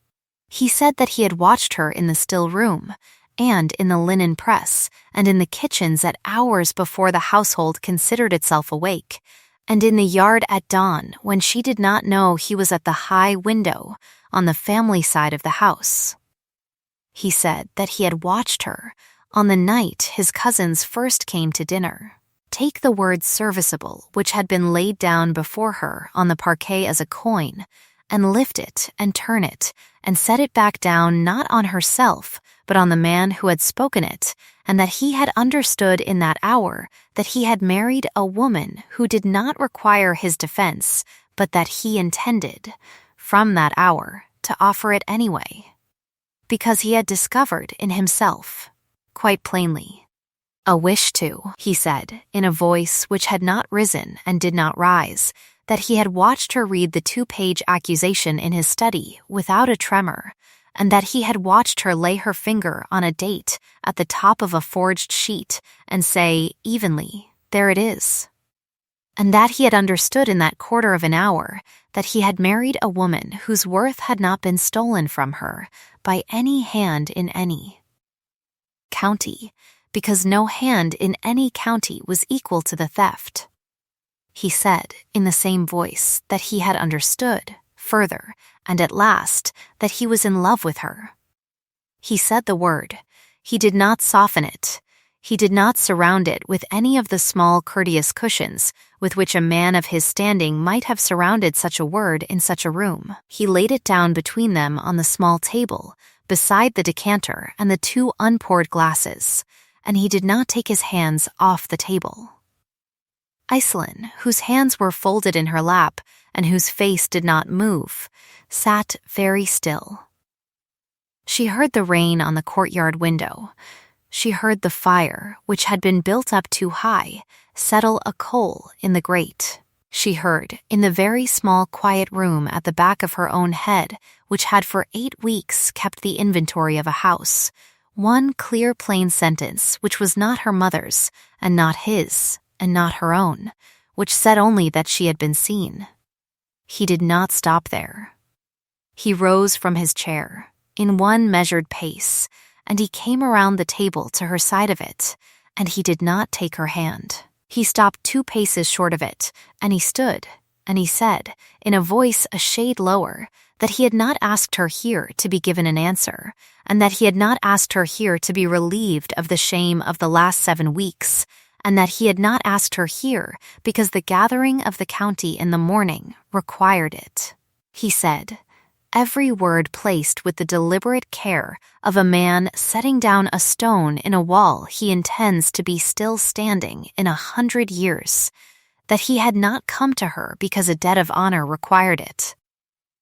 He said that he had watched her in the still room, and in the linen press, and in the kitchens at hours before the household considered itself awake, and in the yard at dawn when she did not know he was at the high window on the family side of the house. He said that he had watched her on the night his cousins first came to dinner. Take the word serviceable, which had been laid down before her on the parquet as a coin, and lift it and turn it, and set it back down not on herself, but on the man who had spoken it, and that he had understood in that hour that he had married a woman who did not require his defense, but that he intended, from that hour, to offer it anyway. Because he had discovered in himself, quite plainly, a wish to, he said, in a voice which had not risen and did not rise, that he had watched her read the 2-page accusation in his study without a tremor, and that he had watched her lay her finger on a date at the top of a forged sheet and say, evenly, there it is. And that he had understood in that quarter of an hour that he had married a woman whose worth had not been stolen from her by any hand in any county, because no hand in any county was equal to the theft. He said, in the same voice, that he had understood, further, and at last, that he was in love with her. He said the word. He did not soften it. He did not surround it with any of the small courteous cushions with which a man of his standing might have surrounded such a word in such a room. He laid it down between them on the small table, beside the decanter and the 2 unpoured glasses, and he did not take his hands off the table. Iselin, whose hands were folded in her lap and whose face did not move, sat very still. She heard the rain on the courtyard window. She heard the fire, which had been built up too high, settle a coal in the grate. She heard, in the very small quiet room at the back of her own head, which had for 8 weeks kept the inventory of a house, one clear plain sentence which was not her mother's, and not his, and not her own, which said only that she had been seen. He did not stop there. He rose from his chair, in one measured pace, and he came around the table to her side of it, and he did not take her hand. He stopped 2 paces short of it, and he stood, and he said, in a voice a shade lower, that he had not asked her here to be given an answer, and that he had not asked her here to be relieved of the shame of the last 7 weeks, and that he had not asked her here because the gathering of the county in the morning required it. He said, every word placed with the deliberate care of a man setting down a stone in a wall he intends to be still standing in 100 years, that he had not come to her because a debt of honor required it.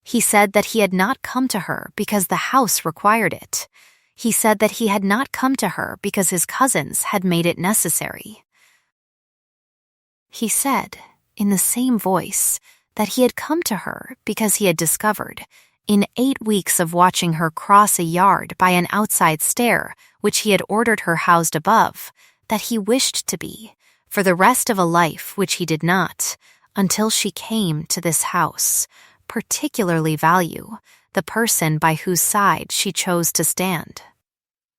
He said that he had not come to her because the house required it. He said that he had not come to her because his cousins had made it necessary. He said, in the same voice, that he had come to her because he had discovered, in 8 weeks of watching her cross a yard by an outside stair which he had ordered her housed above, that he wished to be, for the rest of a life which he did not, until she came to this house, particularly value the person by whose side she chose to stand.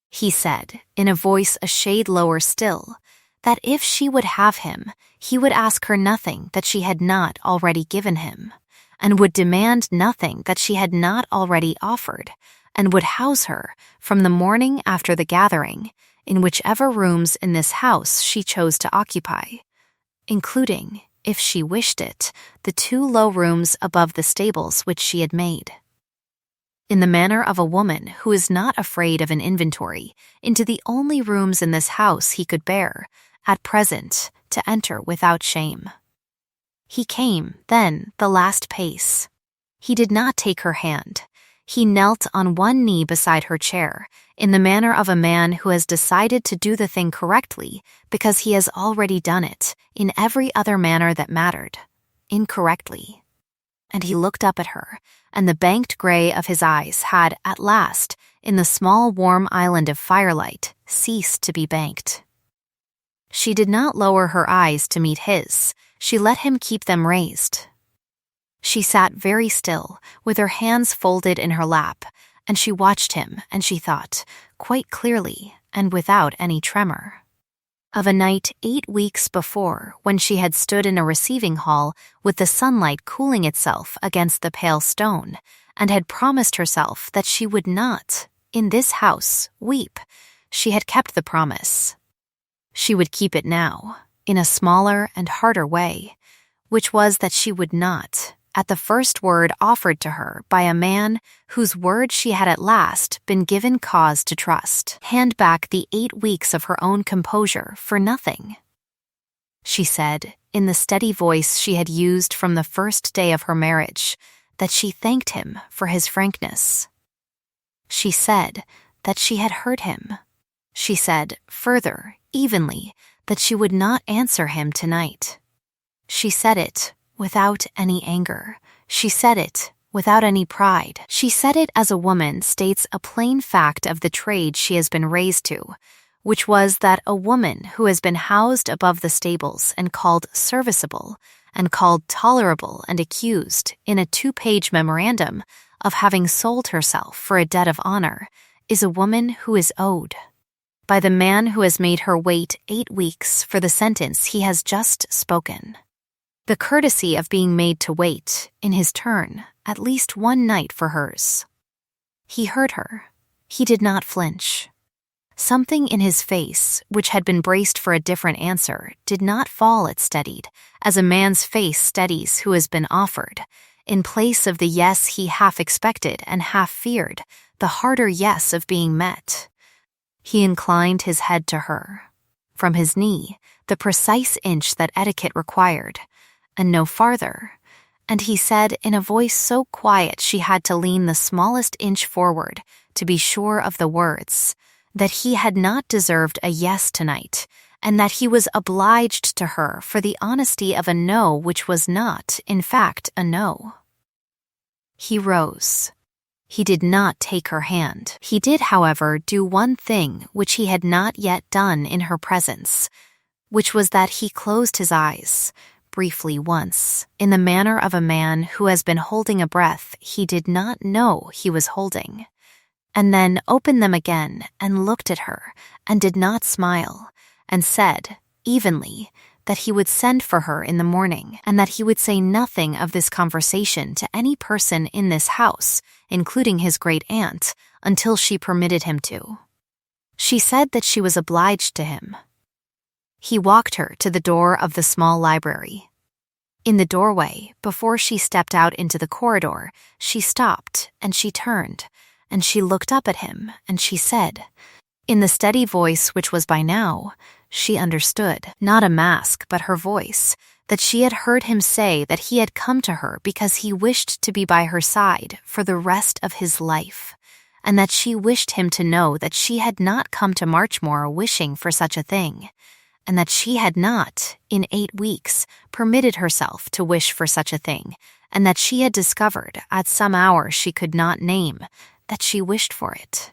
He said, in a voice a shade lower still, that if she would have him, he would ask her nothing that she had not already given him, and would demand nothing that she had not already offered, and would house her from the morning after the gathering in whichever rooms in this house she chose to occupy, including, if she wished it, the 2 low rooms above the stables which she had made. In the manner of a woman who is not afraid of an inventory, into the only rooms in this house he could bear, at present, to enter without shame. He came, then, the last pace. He did not take her hand. He knelt on one knee beside her chair, in the manner of a man who has decided to do the thing correctly because he has already done it, in every other manner that mattered, incorrectly. And he looked up at her, and the banked gray of his eyes had, at last, in the small warm island of firelight, ceased to be banked. She did not lower her eyes to meet his. She let him keep them raised. She sat very still, with her hands folded in her lap, and she watched him, and she thought, quite clearly, and without any tremor, of a night 8 weeks before when she had stood in a receiving hall with the sunlight cooling itself against the pale stone, and had promised herself that she would not, in this house, weep. She had kept the promise. She would keep it now, in a smaller and harder way, which was that she would not, at the first word offered to her by a man whose word she had at last been given cause to trust, hand back the 8 weeks of her own composure for nothing. She said, in the steady voice she had used from the first day of her marriage, that she thanked him for his frankness. She said that she had hurt him. She said, further, evenly, that she would not answer him tonight. She said it without any anger. She said it without any pride. She said it as a woman states a plain fact of the trade she has been raised to, which was that a woman who has been housed above the stables and called serviceable, and called tolerable and accused in a 2-page memorandum of having sold herself for a debt of honor, is a woman who is owed by the man who has made her wait 8 weeks for the sentence he has just spoken. The courtesy of being made to wait, in his turn, at least 1 night for hers. He heard her. He did not flinch. Something in his face, which had been braced for a different answer, did not fall it steadied, as a man's face steadies who has been offered. In place of the yes he half expected and half feared, the harder yes of being met. He inclined his head to her. From his knee, the precise inch that etiquette required, and no farther. And he said in a voice so quiet she had to lean the smallest inch forward to be sure of the words, that he had not deserved a yes tonight, and that he was obliged to her for the honesty of a no which was not, in fact, a no. He rose. He did not take her hand. He did, however, do one thing which he had not yet done in her presence, which was that he closed his eyes, briefly once, in the manner of a man who has been holding a breath he did not know he was holding, and then opened them again and looked at her and did not smile, and said, evenly, that he would send for her in the morning, and that he would say nothing of this conversation to any person in this house, including his great-aunt, until she permitted him to. She said that she was obliged to him. He walked her to the door of the small library. In the doorway, before she stepped out into the corridor, she stopped, and she turned, and she looked up at him, and she said, in the steady voice which was by now, she understood, not a mask but her voice, that she had heard him say that he had come to her because he wished to be by her side for the rest of his life, and that she wished him to know that she had not come to Marchmoor wishing for such a thing, and that she had not, in 8 weeks, permitted herself to wish for such a thing, and that she had discovered, at some hour she could not name, that she wished for it.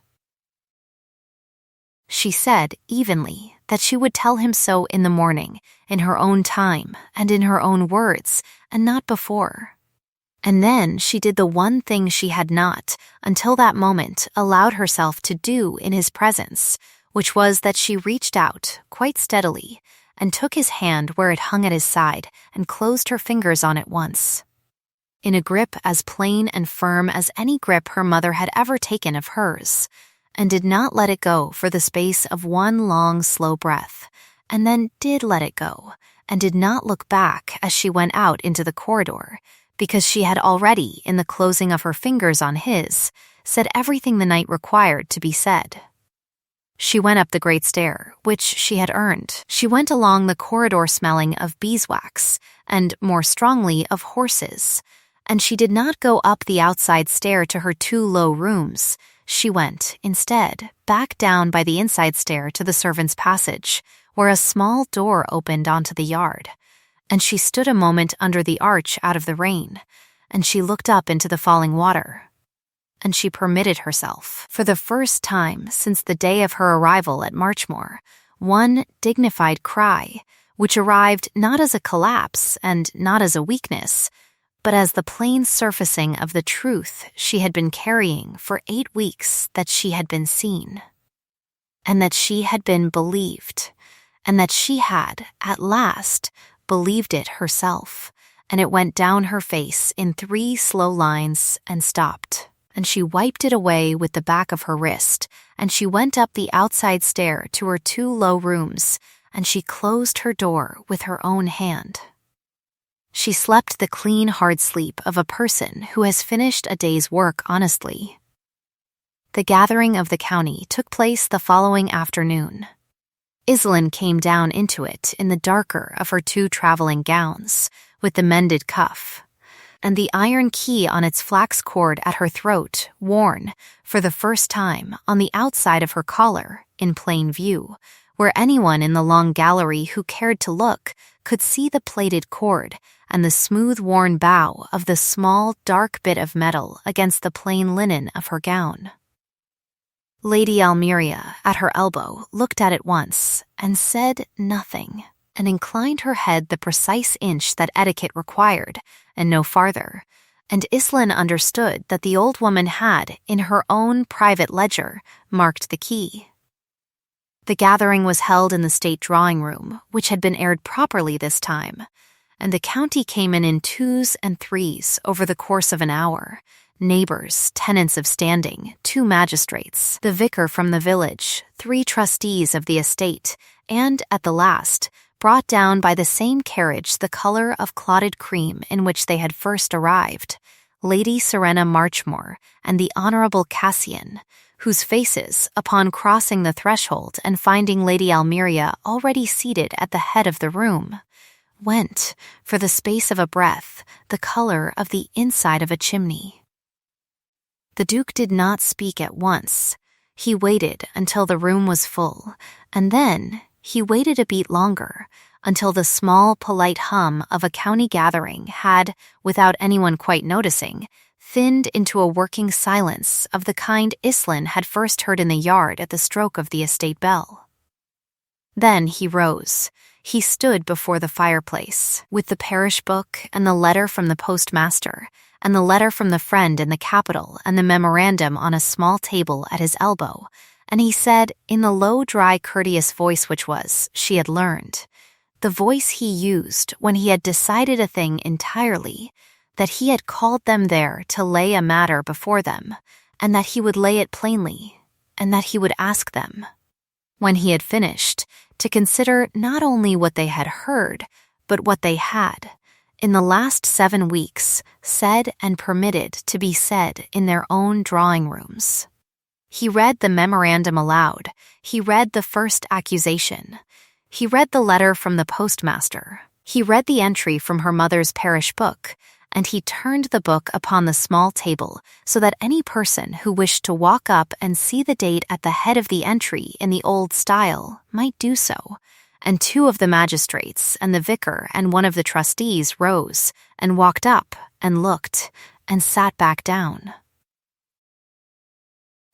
She said, evenly, that she would tell him so in the morning, in her own time, and in her own words, and not before. And then she did the one thing she had not, until that moment, allowed herself to do in his presence, which was that she reached out, quite steadily, and took his hand where it hung at his side, and closed her fingers on it once, in a grip as plain and firm as any grip her mother had ever taken of hers, and did not let it go for the space of one long, slow breath, and then did let it go, and did not look back as she went out into the corridor, because she had already, in the closing of her fingers on his, said everything the night required to be said. She went up the great stair, which she had earned. She went along the corridor smelling of beeswax, and, more strongly, of horses, and she did not go up the outside stair to her 2 low rooms. She went, instead, back down by the inside stair to the servants' passage, where a small door opened onto the yard, and she stood a moment under the arch out of the rain, and she looked up into the falling water, and she permitted herself, for the first time since the day of her arrival at Marchmoor, one dignified cry, which arrived not as a collapse and not as a weakness, but as the plain surfacing of the truth she had been carrying for 8 weeks, that she had been seen, and that she had been believed, and that she had, at last, believed it herself, and it went down her face in 3 slow lines and stopped, and she wiped it away with the back of her wrist, and she went up the outside stair to her 2 low rooms, and she closed her door with her own hand. She slept the clean, hard sleep of a person who has finished a day's work honestly. The gathering of the county took place the following afternoon. Iselin came down into it in the darker of her 2 traveling gowns, with the mended cuff, and the iron key on its flax cord at her throat worn, for the first time, on the outside of her collar, in plain view, where anyone in the long gallery who cared to look could see the plaited cord and the smooth-worn bow of the small, dark bit of metal against the plain linen of her gown. Lady Almeria, at her elbow, looked at it once, and said nothing, and inclined her head the precise inch that etiquette required, and no farther, and Iselin understood that the old woman had, in her own private ledger, marked the key. The gathering was held in the state drawing-room, which had been aired properly this time, and the county came in 2s and 3s over the course of an hour, neighbors, tenants of standing, 2 magistrates, the vicar from the village, 3 trustees of the estate, and, at the last, brought down by the same carriage the color of clotted cream in which they had first arrived, Lady Serena Marchmore and the Honourable Cassian, whose faces, upon crossing the threshold and finding Lady Almeria already seated at the head of the room, went, for the space of a breath, the color of the inside of a chimney. The Duke did not speak at once. He waited until the room was full, and then he waited a beat longer, until the small, polite hum of a county gathering had, without anyone quite noticing, thinned into a working silence of the kind Islin had first heard in the yard at the stroke of the estate bell. Then he rose. He stood before the fireplace, with the parish book and the letter from the postmaster, and the letter from the friend in the capital and the memorandum on a small table at his elbow, and he said, in the low, dry, courteous voice which was, she had learned, the voice he used when he had decided a thing entirely, that he had called them there to lay a matter before them, and that he would lay it plainly, and that he would ask them, when he had finished, to consider not only what they had heard, but what they had, in the last 7 weeks, said and permitted to be said in their own drawing-rooms. He read the memorandum aloud. He read the first accusation. He read the letter from the postmaster. He read the entry from her mother's parish book, and he turned the book upon the small table so that any person who wished to walk up and see the date at the head of the entry in the old style might do so, and 2 of the magistrates and the vicar and 1 of the trustees rose and walked up and looked and sat back down.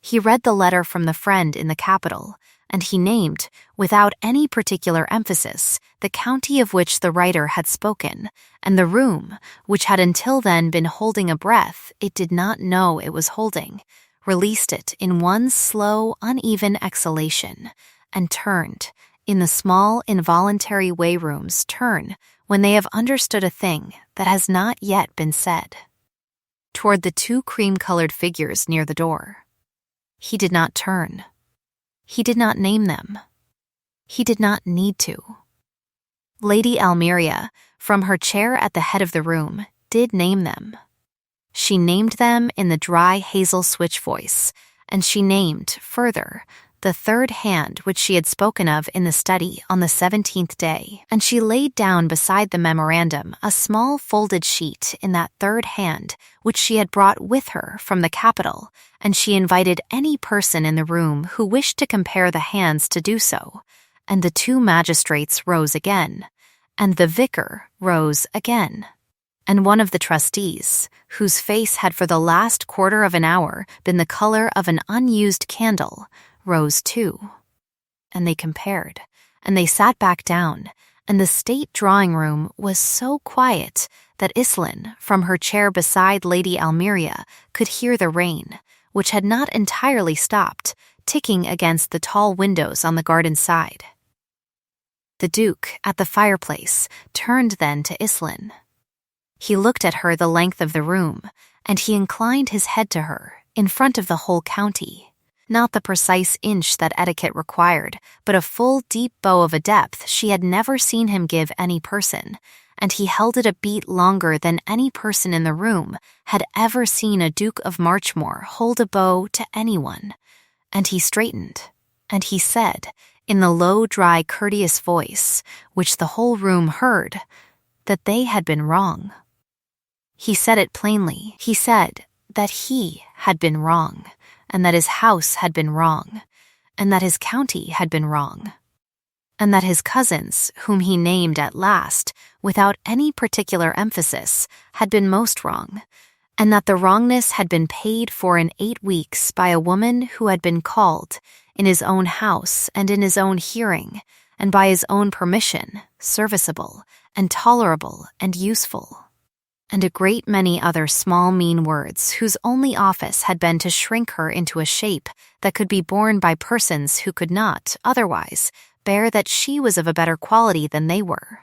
He read the letter from the friend in the capital, and he named, without any particular emphasis, the county of which the writer had spoken, and the room, which had until then been holding a breath it did not know it was holding, released it in one slow, uneven exhalation, and turned, in the small, involuntary way rooms turn when they have understood a thing that has not yet been said, toward the 2 cream-colored figures near the door. He did not turn. He did not name them. He did not need to. Lady Almeria, from her chair at the head of the room, did name them. She named them in the dry hazel switch voice, and she named, further, the 3rd hand which she had spoken of in the study on the 17th day, and she laid down beside the memorandum a small folded sheet in that 3rd hand which she had brought with her from the capital, and she invited any person in the room who wished to compare the hands to do so, and the 2 magistrates rose again, and the vicar rose again, and 1 of the trustees, whose face had for the last quarter of an hour been the color of an unused candle, rose too. And they compared, and they sat back down, and the state drawing-room was so quiet that Islin, from her chair beside Lady Almeria, could hear the rain, which had not entirely stopped, ticking against the tall windows on the garden side. The Duke, at the fireplace, turned then to Islin. He looked at her the length of the room, and he inclined his head to her, in front of the whole county. Not the precise inch that etiquette required, but a full, deep bow of a depth she had never seen him give any person, and he held it a beat longer than any person in the room had ever seen a Duke of Marchmore hold a bow to anyone. And he straightened, and he said, in the low, dry, courteous voice, which the whole room heard, that they had been wrong. He said it plainly. He said that he had been wrong, and that his house had been wrong, and that his county had been wrong, and that his cousins, whom he named at last, without any particular emphasis, had been most wrong, and that the wrongness had been paid for in 8 weeks by a woman who had been called, in his own house and in his own hearing, and by his own permission, serviceable and tolerable and useful, and a great many other small mean words whose only office had been to shrink her into a shape that could be borne by persons who could not, otherwise, bear that she was of a better quality than they were.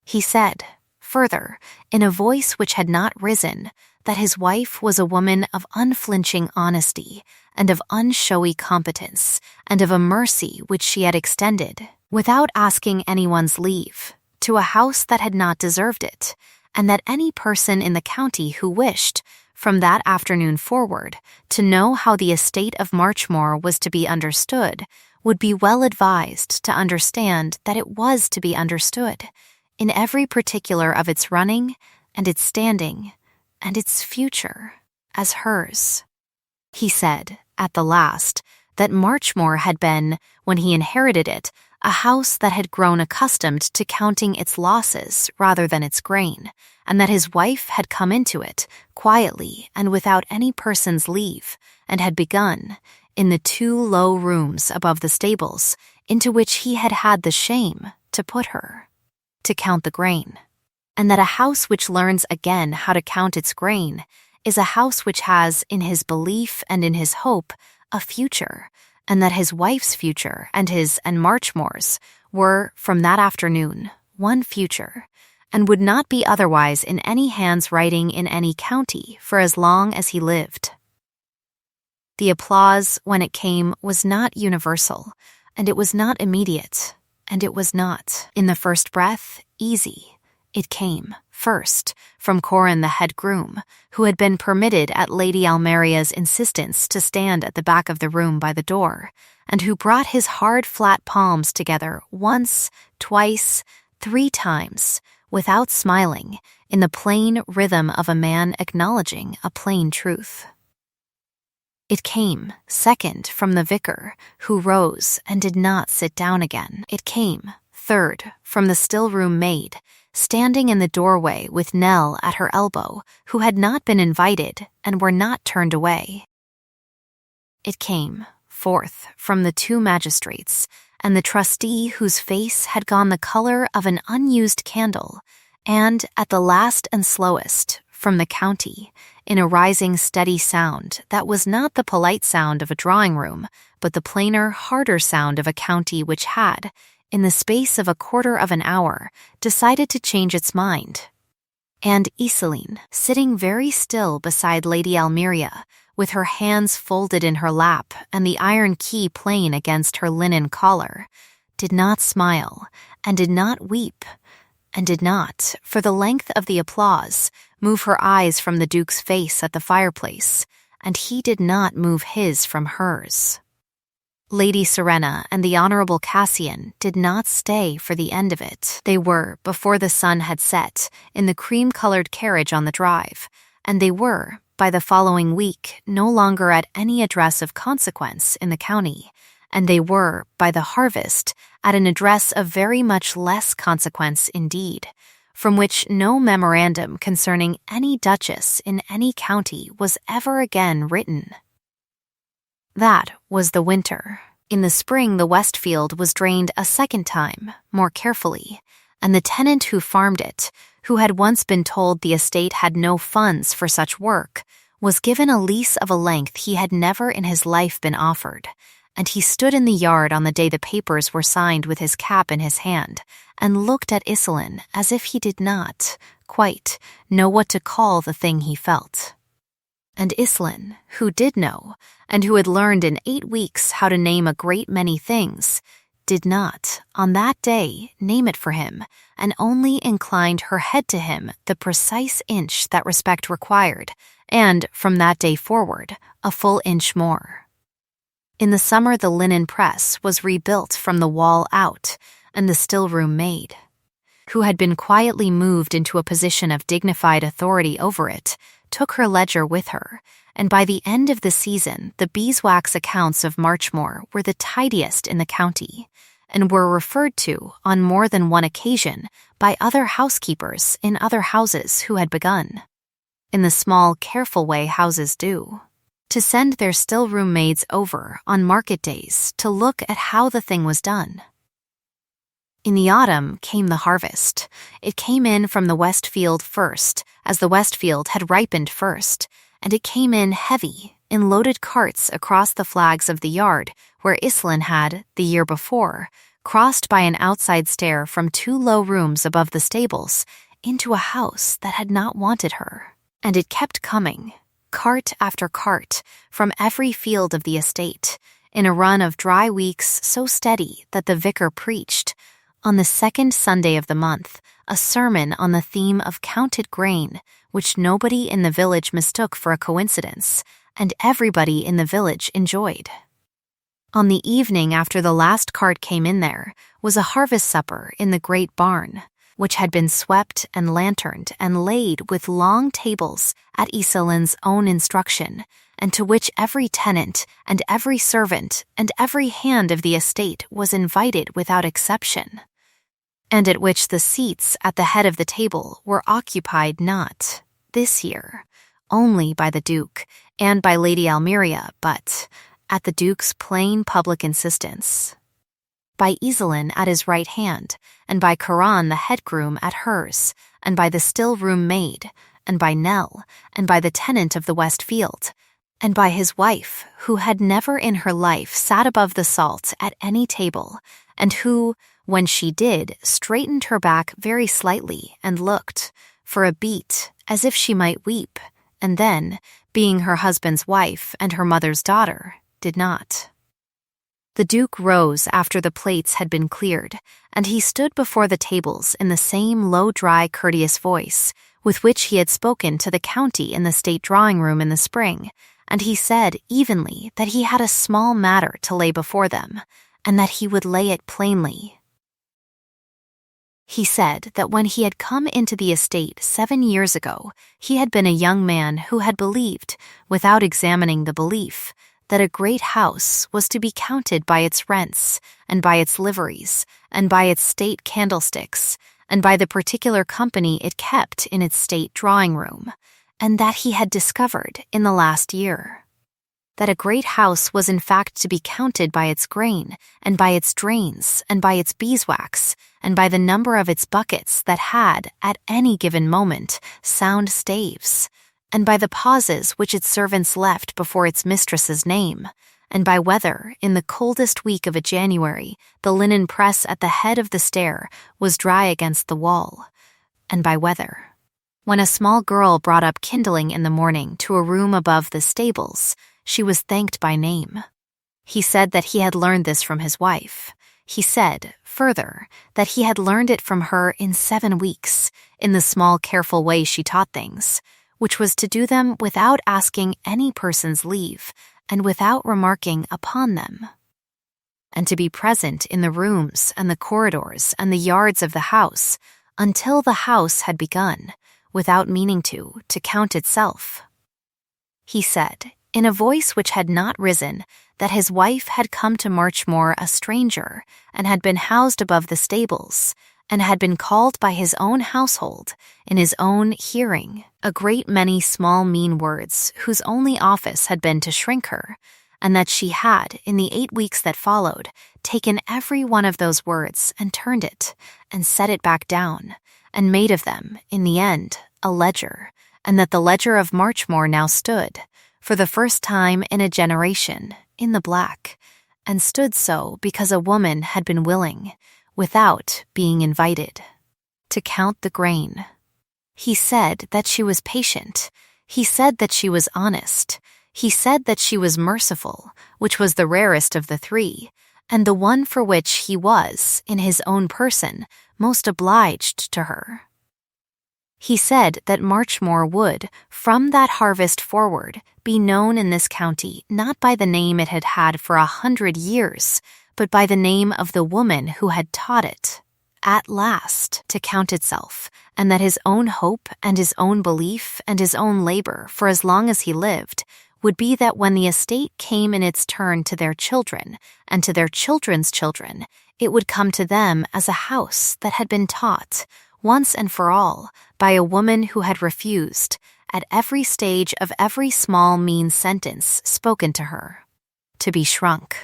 He said, further, in a voice which had not risen, that his wife was a woman of unflinching honesty and of unshowy competence and of a mercy which she had extended, without asking anyone's leave, to a house that had not deserved it, and that any person in the county who wished, from that afternoon forward, to know how the estate of Marchmore was to be understood, would be well advised to understand that it was to be understood, in every particular of its running, and its standing, and its future, as hers. He said, at the last, that Marchmore had been, when he inherited it, a house that had grown accustomed to counting its losses rather than its grain, and that his wife had come into it, quietly and without any person's leave, and had begun, in the 2 low rooms above the stables, into which he had had the shame to put her, to count the grain, and that a house which learns again how to count its grain is a house which has, in his belief and in his hope, a future, and that his wife's future and his and Marchmore's were, from that afternoon, one future, and would not be otherwise in any hand's writing in any county for as long as he lived. The applause, when it came, was not universal, and it was not immediate, and it was not, in the first breath, easy. It came, first, from Corin the head groom, who had been permitted at Lady Almeria's insistence to stand at the back of the room by the door, and who brought his hard flat palms together once, twice, 3 times, without smiling, in the plain rhythm of a man acknowledging a plain truth. It came, second, from the vicar, who rose and did not sit down again. It came, third, from the still-room maid, standing in the doorway with Nell at her elbow, who had not been invited and were not turned away. It came, fourth, from the 2 magistrates, and the trustee whose face had gone the color of an unused candle, and, at the last and slowest, from the county, in a rising steady sound that was not the polite sound of a drawing-room, but the plainer, harder sound of a county which had, in the space of a quarter of an hour, decided to change its mind. And Iselin, sitting very still beside Lady Almeria, with her hands folded in her lap and the iron key plain against her linen collar, did not smile, and did not weep, and did not, for the length of the applause, move her eyes from the Duke's face at the fireplace, and he did not move his from hers. Lady Serena and the Honorable Cassian did not stay for the end of it. They were, before the sun had set, in the cream-colored carriage on the drive, and they were, by the following week, no longer at any address of consequence in the county, and they were, by the harvest, at an address of very much less consequence indeed, from which no memorandum concerning any duchess in any county was ever again written. That was the winter. In the spring the Westfield was drained a second time, more carefully, and the tenant who farmed it, who had once been told the estate had no funds for such work, was given a lease of a length he had never in his life been offered, and he stood in the yard on the day the papers were signed with his cap in his hand, and looked at Iselin as if he did not, quite, know what to call the thing he felt. And Iselin, who did know, and who had learned in 8 weeks how to name a great many things, did not, on that day, name it for him, and only inclined her head to him the precise inch that respect required, and, from that day forward, a full inch more. In the summer the linen press was rebuilt from the wall out, and the still-room maid, who had been quietly moved into a position of dignified authority over it, took her ledger with her, and by the end of the season the beeswax accounts of Marchmore were the tidiest in the county, and were referred to, on more than one occasion, by other housekeepers in other houses who had begun, in the small, careful way houses do, to send their still-room maids over on market days to look at how the thing was done. In the autumn came the harvest. It came in from the Westfield first, as the Westfield had ripened first, and it came in heavy, in loaded carts across the flags of the yard, where Iselin had, the year before, crossed by an outside stair from 2 low rooms above the stables, into a house that had not wanted her, And it kept coming, cart after cart, from every field of the estate, in a run of dry weeks so steady that the vicar preached, on the second Sunday of the month, a sermon on the theme of counted grain, which nobody in the village mistook for a coincidence, and everybody in the village enjoyed. On the evening after the last cart came in there was a harvest supper in the great barn, which had been swept and lanterned and laid with long tables at Iselin's own instruction, and to which every tenant and every servant and every hand of the estate was invited without exception, and at which the seats at the head of the table were occupied not, this year, only by the Duke and by Lady Almeria, but, at the Duke's plain public insistence, by Iselin at his right hand, and by Karan the head groom at hers, and by the still-room maid, and by Nell, and by the tenant of the West Field, and by his wife, who had never in her life sat above the salt at any table, and who, when she did, straightened her back very slightly and looked, for a beat, as if she might weep, and then, being her husband's wife and her mother's daughter, did not. The Duke rose after the plates had been cleared, and he stood before the tables in the same low, dry, courteous voice with which he had spoken to the county in the state drawing-room in the spring, and he said evenly that he had a small matter to lay before them, and that he would lay it plainly. He said that when he had come into the estate 7 years ago, he had been a young man who had believed, without examining the belief, that a great house was to be counted by its rents, and by its liveries, and by its state candlesticks, and by the particular company it kept in its state drawing-room, and that he had discovered in the last year that a great house was in fact to be counted by its grain, and by its drains, and by its beeswax, and by the number of its buckets that had, at any given moment, sound staves, and by the pauses which its servants left before its mistress's name, and by whether, in the coldest week of a January, the linen press at the head of the stair was dry against the wall, and by whether, when a small girl brought up kindling in the morning to a room above the stables, she was thanked by name. He said that he had learned this from his wife. He said, further, that he had learned it from her in 7 weeks, in the small careful way she taught things, which was to do them without asking any person's leave, and without remarking upon them, and to be present in the rooms and the corridors and the yards of the house, until the house had begun, without meaning to count itself. He said, in a voice which had not risen, that his wife had come to Marchmoor a stranger, and had been housed above the stables, and had been called by his own household, in his own hearing, a great many small mean words whose only office had been to shrink her, and that she had, in the 8 weeks that followed, taken every one of those words and turned it, and set it back down, and made of them, in the end, a ledger, and that the ledger of Marchmoor now stood, for the first time in a generation, in the black, and stood so because a woman had been willing, without being invited, to count the grain. He said that she was patient. He said that she was honest. He said that she was merciful, which was the rarest of the 3, and the one for which he was, in his own person, most obliged to her. He said that Marchmoor would, from that harvest forward, be known in this county not by the name it had had for 100 years, but by the name of the woman who had taught it, at last, to count itself, and that his own hope and his own belief and his own labor, for as long as he lived, would be that when the estate came in its turn to their children and to their children's children, it would come to them as a house that had been taught, once and for all, by a woman who had refused, at every stage of every small mean sentence spoken to her, to be shrunk.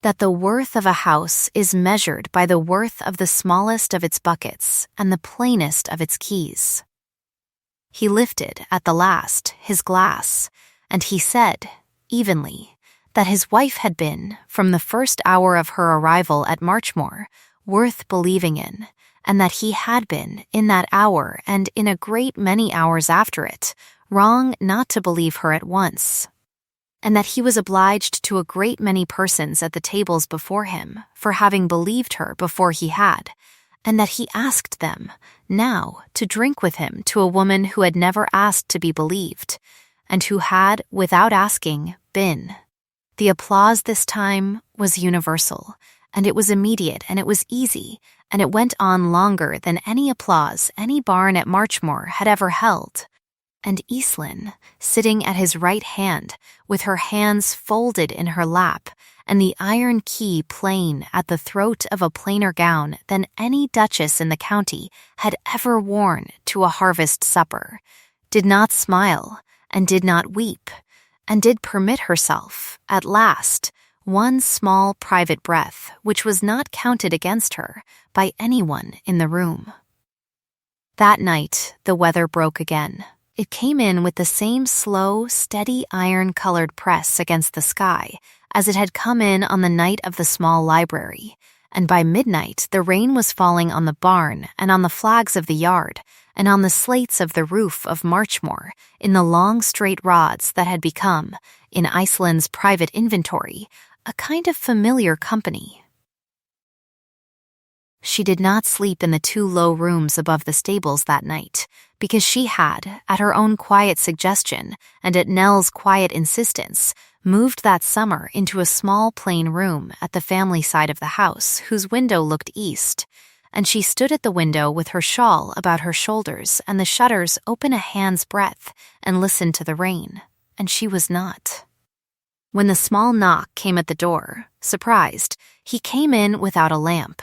That the worth of a house is measured by the worth of the smallest of its buckets and the plainest of its keys. He lifted, at the last, his glass, and he said, evenly, that his wife had been, from the first hour of her arrival at Marchmoor, worth believing in, and that he had been, in that hour and in a great many hours after it, wrong not to believe her at once, and that he was obliged to a great many persons at the tables before him for having believed her before he had, and that he asked them now to drink with him to a woman who had never asked to be believed, and who had, without asking, been. The applause this time was universal, and it was immediate, and it was easy, and it went on longer than any applause any barn at Marchmoor had ever held. And Iselin, sitting at his right hand, with her hands folded in her lap, and the iron key plain at the throat of a plainer gown than any duchess in the county had ever worn to a harvest supper, did not smile, and did not weep, and did permit herself, at last, one small private breath which was not counted against her by anyone in the room. That night the weather broke again. It came in with the same slow, steady iron-colored press against the sky as it had come in on the night of the small library, and by midnight the rain was falling on the barn and on the flags of the yard and on the slates of the roof of Marchmoor in the long straight rods that had become, in Iceland's private inventory, a kind of familiar company. She did not sleep in the 2 low rooms above the stables that night, because she had, at her own quiet suggestion and at Nell's quiet insistence, moved that summer into a small plain room at the family side of the house whose window looked east, and she stood at the window with her shawl about her shoulders and the shutters open a hand's breadth and listened to the rain, and she was not. When the small knock came at the door, surprised, he came in without a lamp.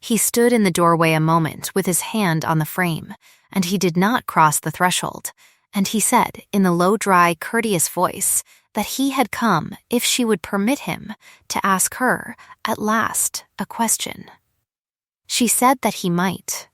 He stood in the doorway a moment with his hand on the frame, and he did not cross the threshold, and he said, in the low, dry, courteous voice, that he had come, if she would permit him, to ask her, at last, a question. She said that he might.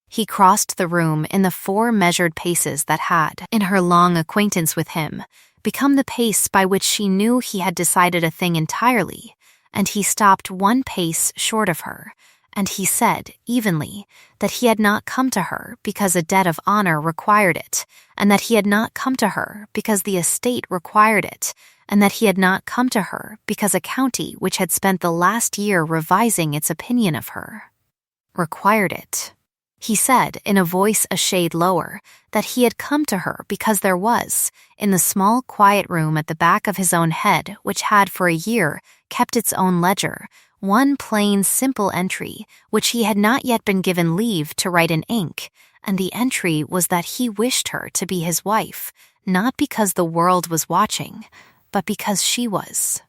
He crossed the room in the 4 measured paces that had, in her long acquaintance with him, become the pace by which she knew he had decided a thing entirely, and he stopped 1 pace short of her, and he said, evenly, that he had not come to her because a debt of honor required it, and that he had not come to her because the estate required it, and that he had not come to her because a county which had spent the last year revising its opinion of her required it. He said, in a voice a shade lower, that he had come to her because there was, in the small quiet room at the back of his own head, which had for a year kept its own ledger, 1 plain, simple entry, which he had not yet been given leave to write in ink, and the entry was that he wished her to be his wife, not because the world was watching, but because she was,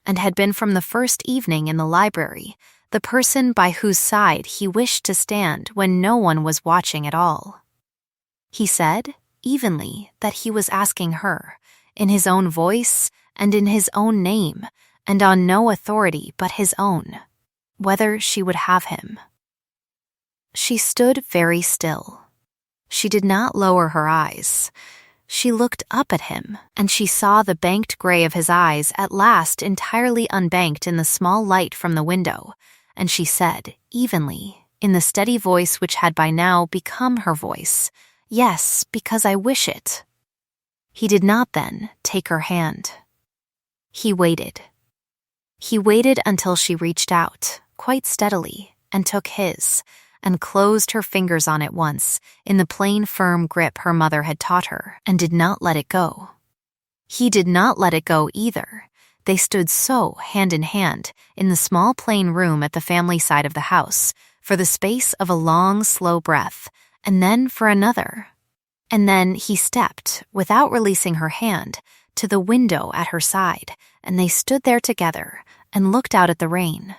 and had been from the first evening in the library, the person by whose side he wished to stand when no one was watching at all. He said, evenly, that he was asking her, in his own voice and in his own name, and on no authority but his own, whether she would have him. She stood very still. She did not lower her eyes. She looked up at him, and she saw the banked gray of his eyes at last entirely unbanked in the small light from the window, and she said, evenly, in the steady voice which had by now become her voice, "Yes, because I wish it." He did not then take her hand. He waited. He waited until she reached out, quite steadily, and took his, and closed her fingers on it once, in the plain firm grip her mother had taught her, and did not let it go. He did not let it go either. They stood so, hand in hand, in the small plain room at the family side of the house, for the space of a long, slow breath, and then for another. And then he stepped, without releasing her hand, to the window at her side, and they stood there together and looked out at the rain.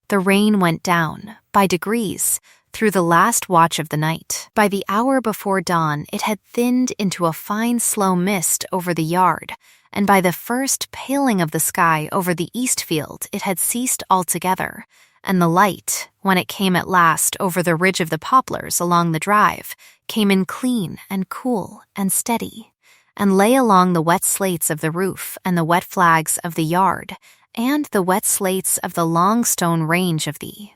The rain went down, by degrees, through the last watch of the night. By the hour before dawn it had thinned into a fine slow mist over the yard, and by the first paling of the sky over the east field it had ceased altogether, and the light, when it came at last over the ridge of the poplars along the drive, came in clean and cool and steady, and lay along the wet slates of the roof and the wet flags of the yard, and the wet slates of the long stone range of the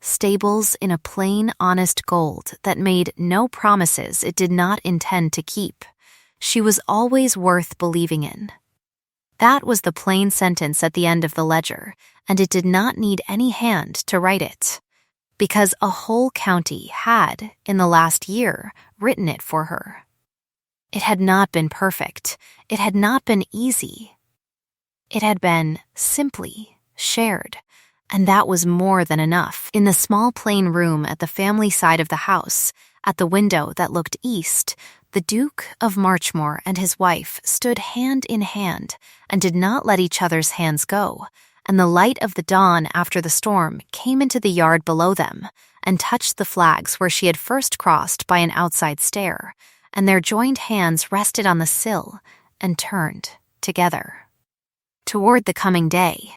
stables in a plain, honest gold that made no promises it did not intend to keep. She was always worth believing in. That was the plain sentence at the end of the ledger, and it did not need any hand to write it, because a whole county had, in the last year, written it for her. It had not been perfect. It had not been easy. It had been simply shared, and that was more than enough. In the small plain room at the family side of the house, at the window that looked east, the Duke of Marchmore and his wife stood hand in hand and did not let each other's hands go, and the light of the dawn after the storm came into the yard below them and touched the flags where she had first crossed by an outside stair, and their joined hands rested on the sill and turned together toward the coming day.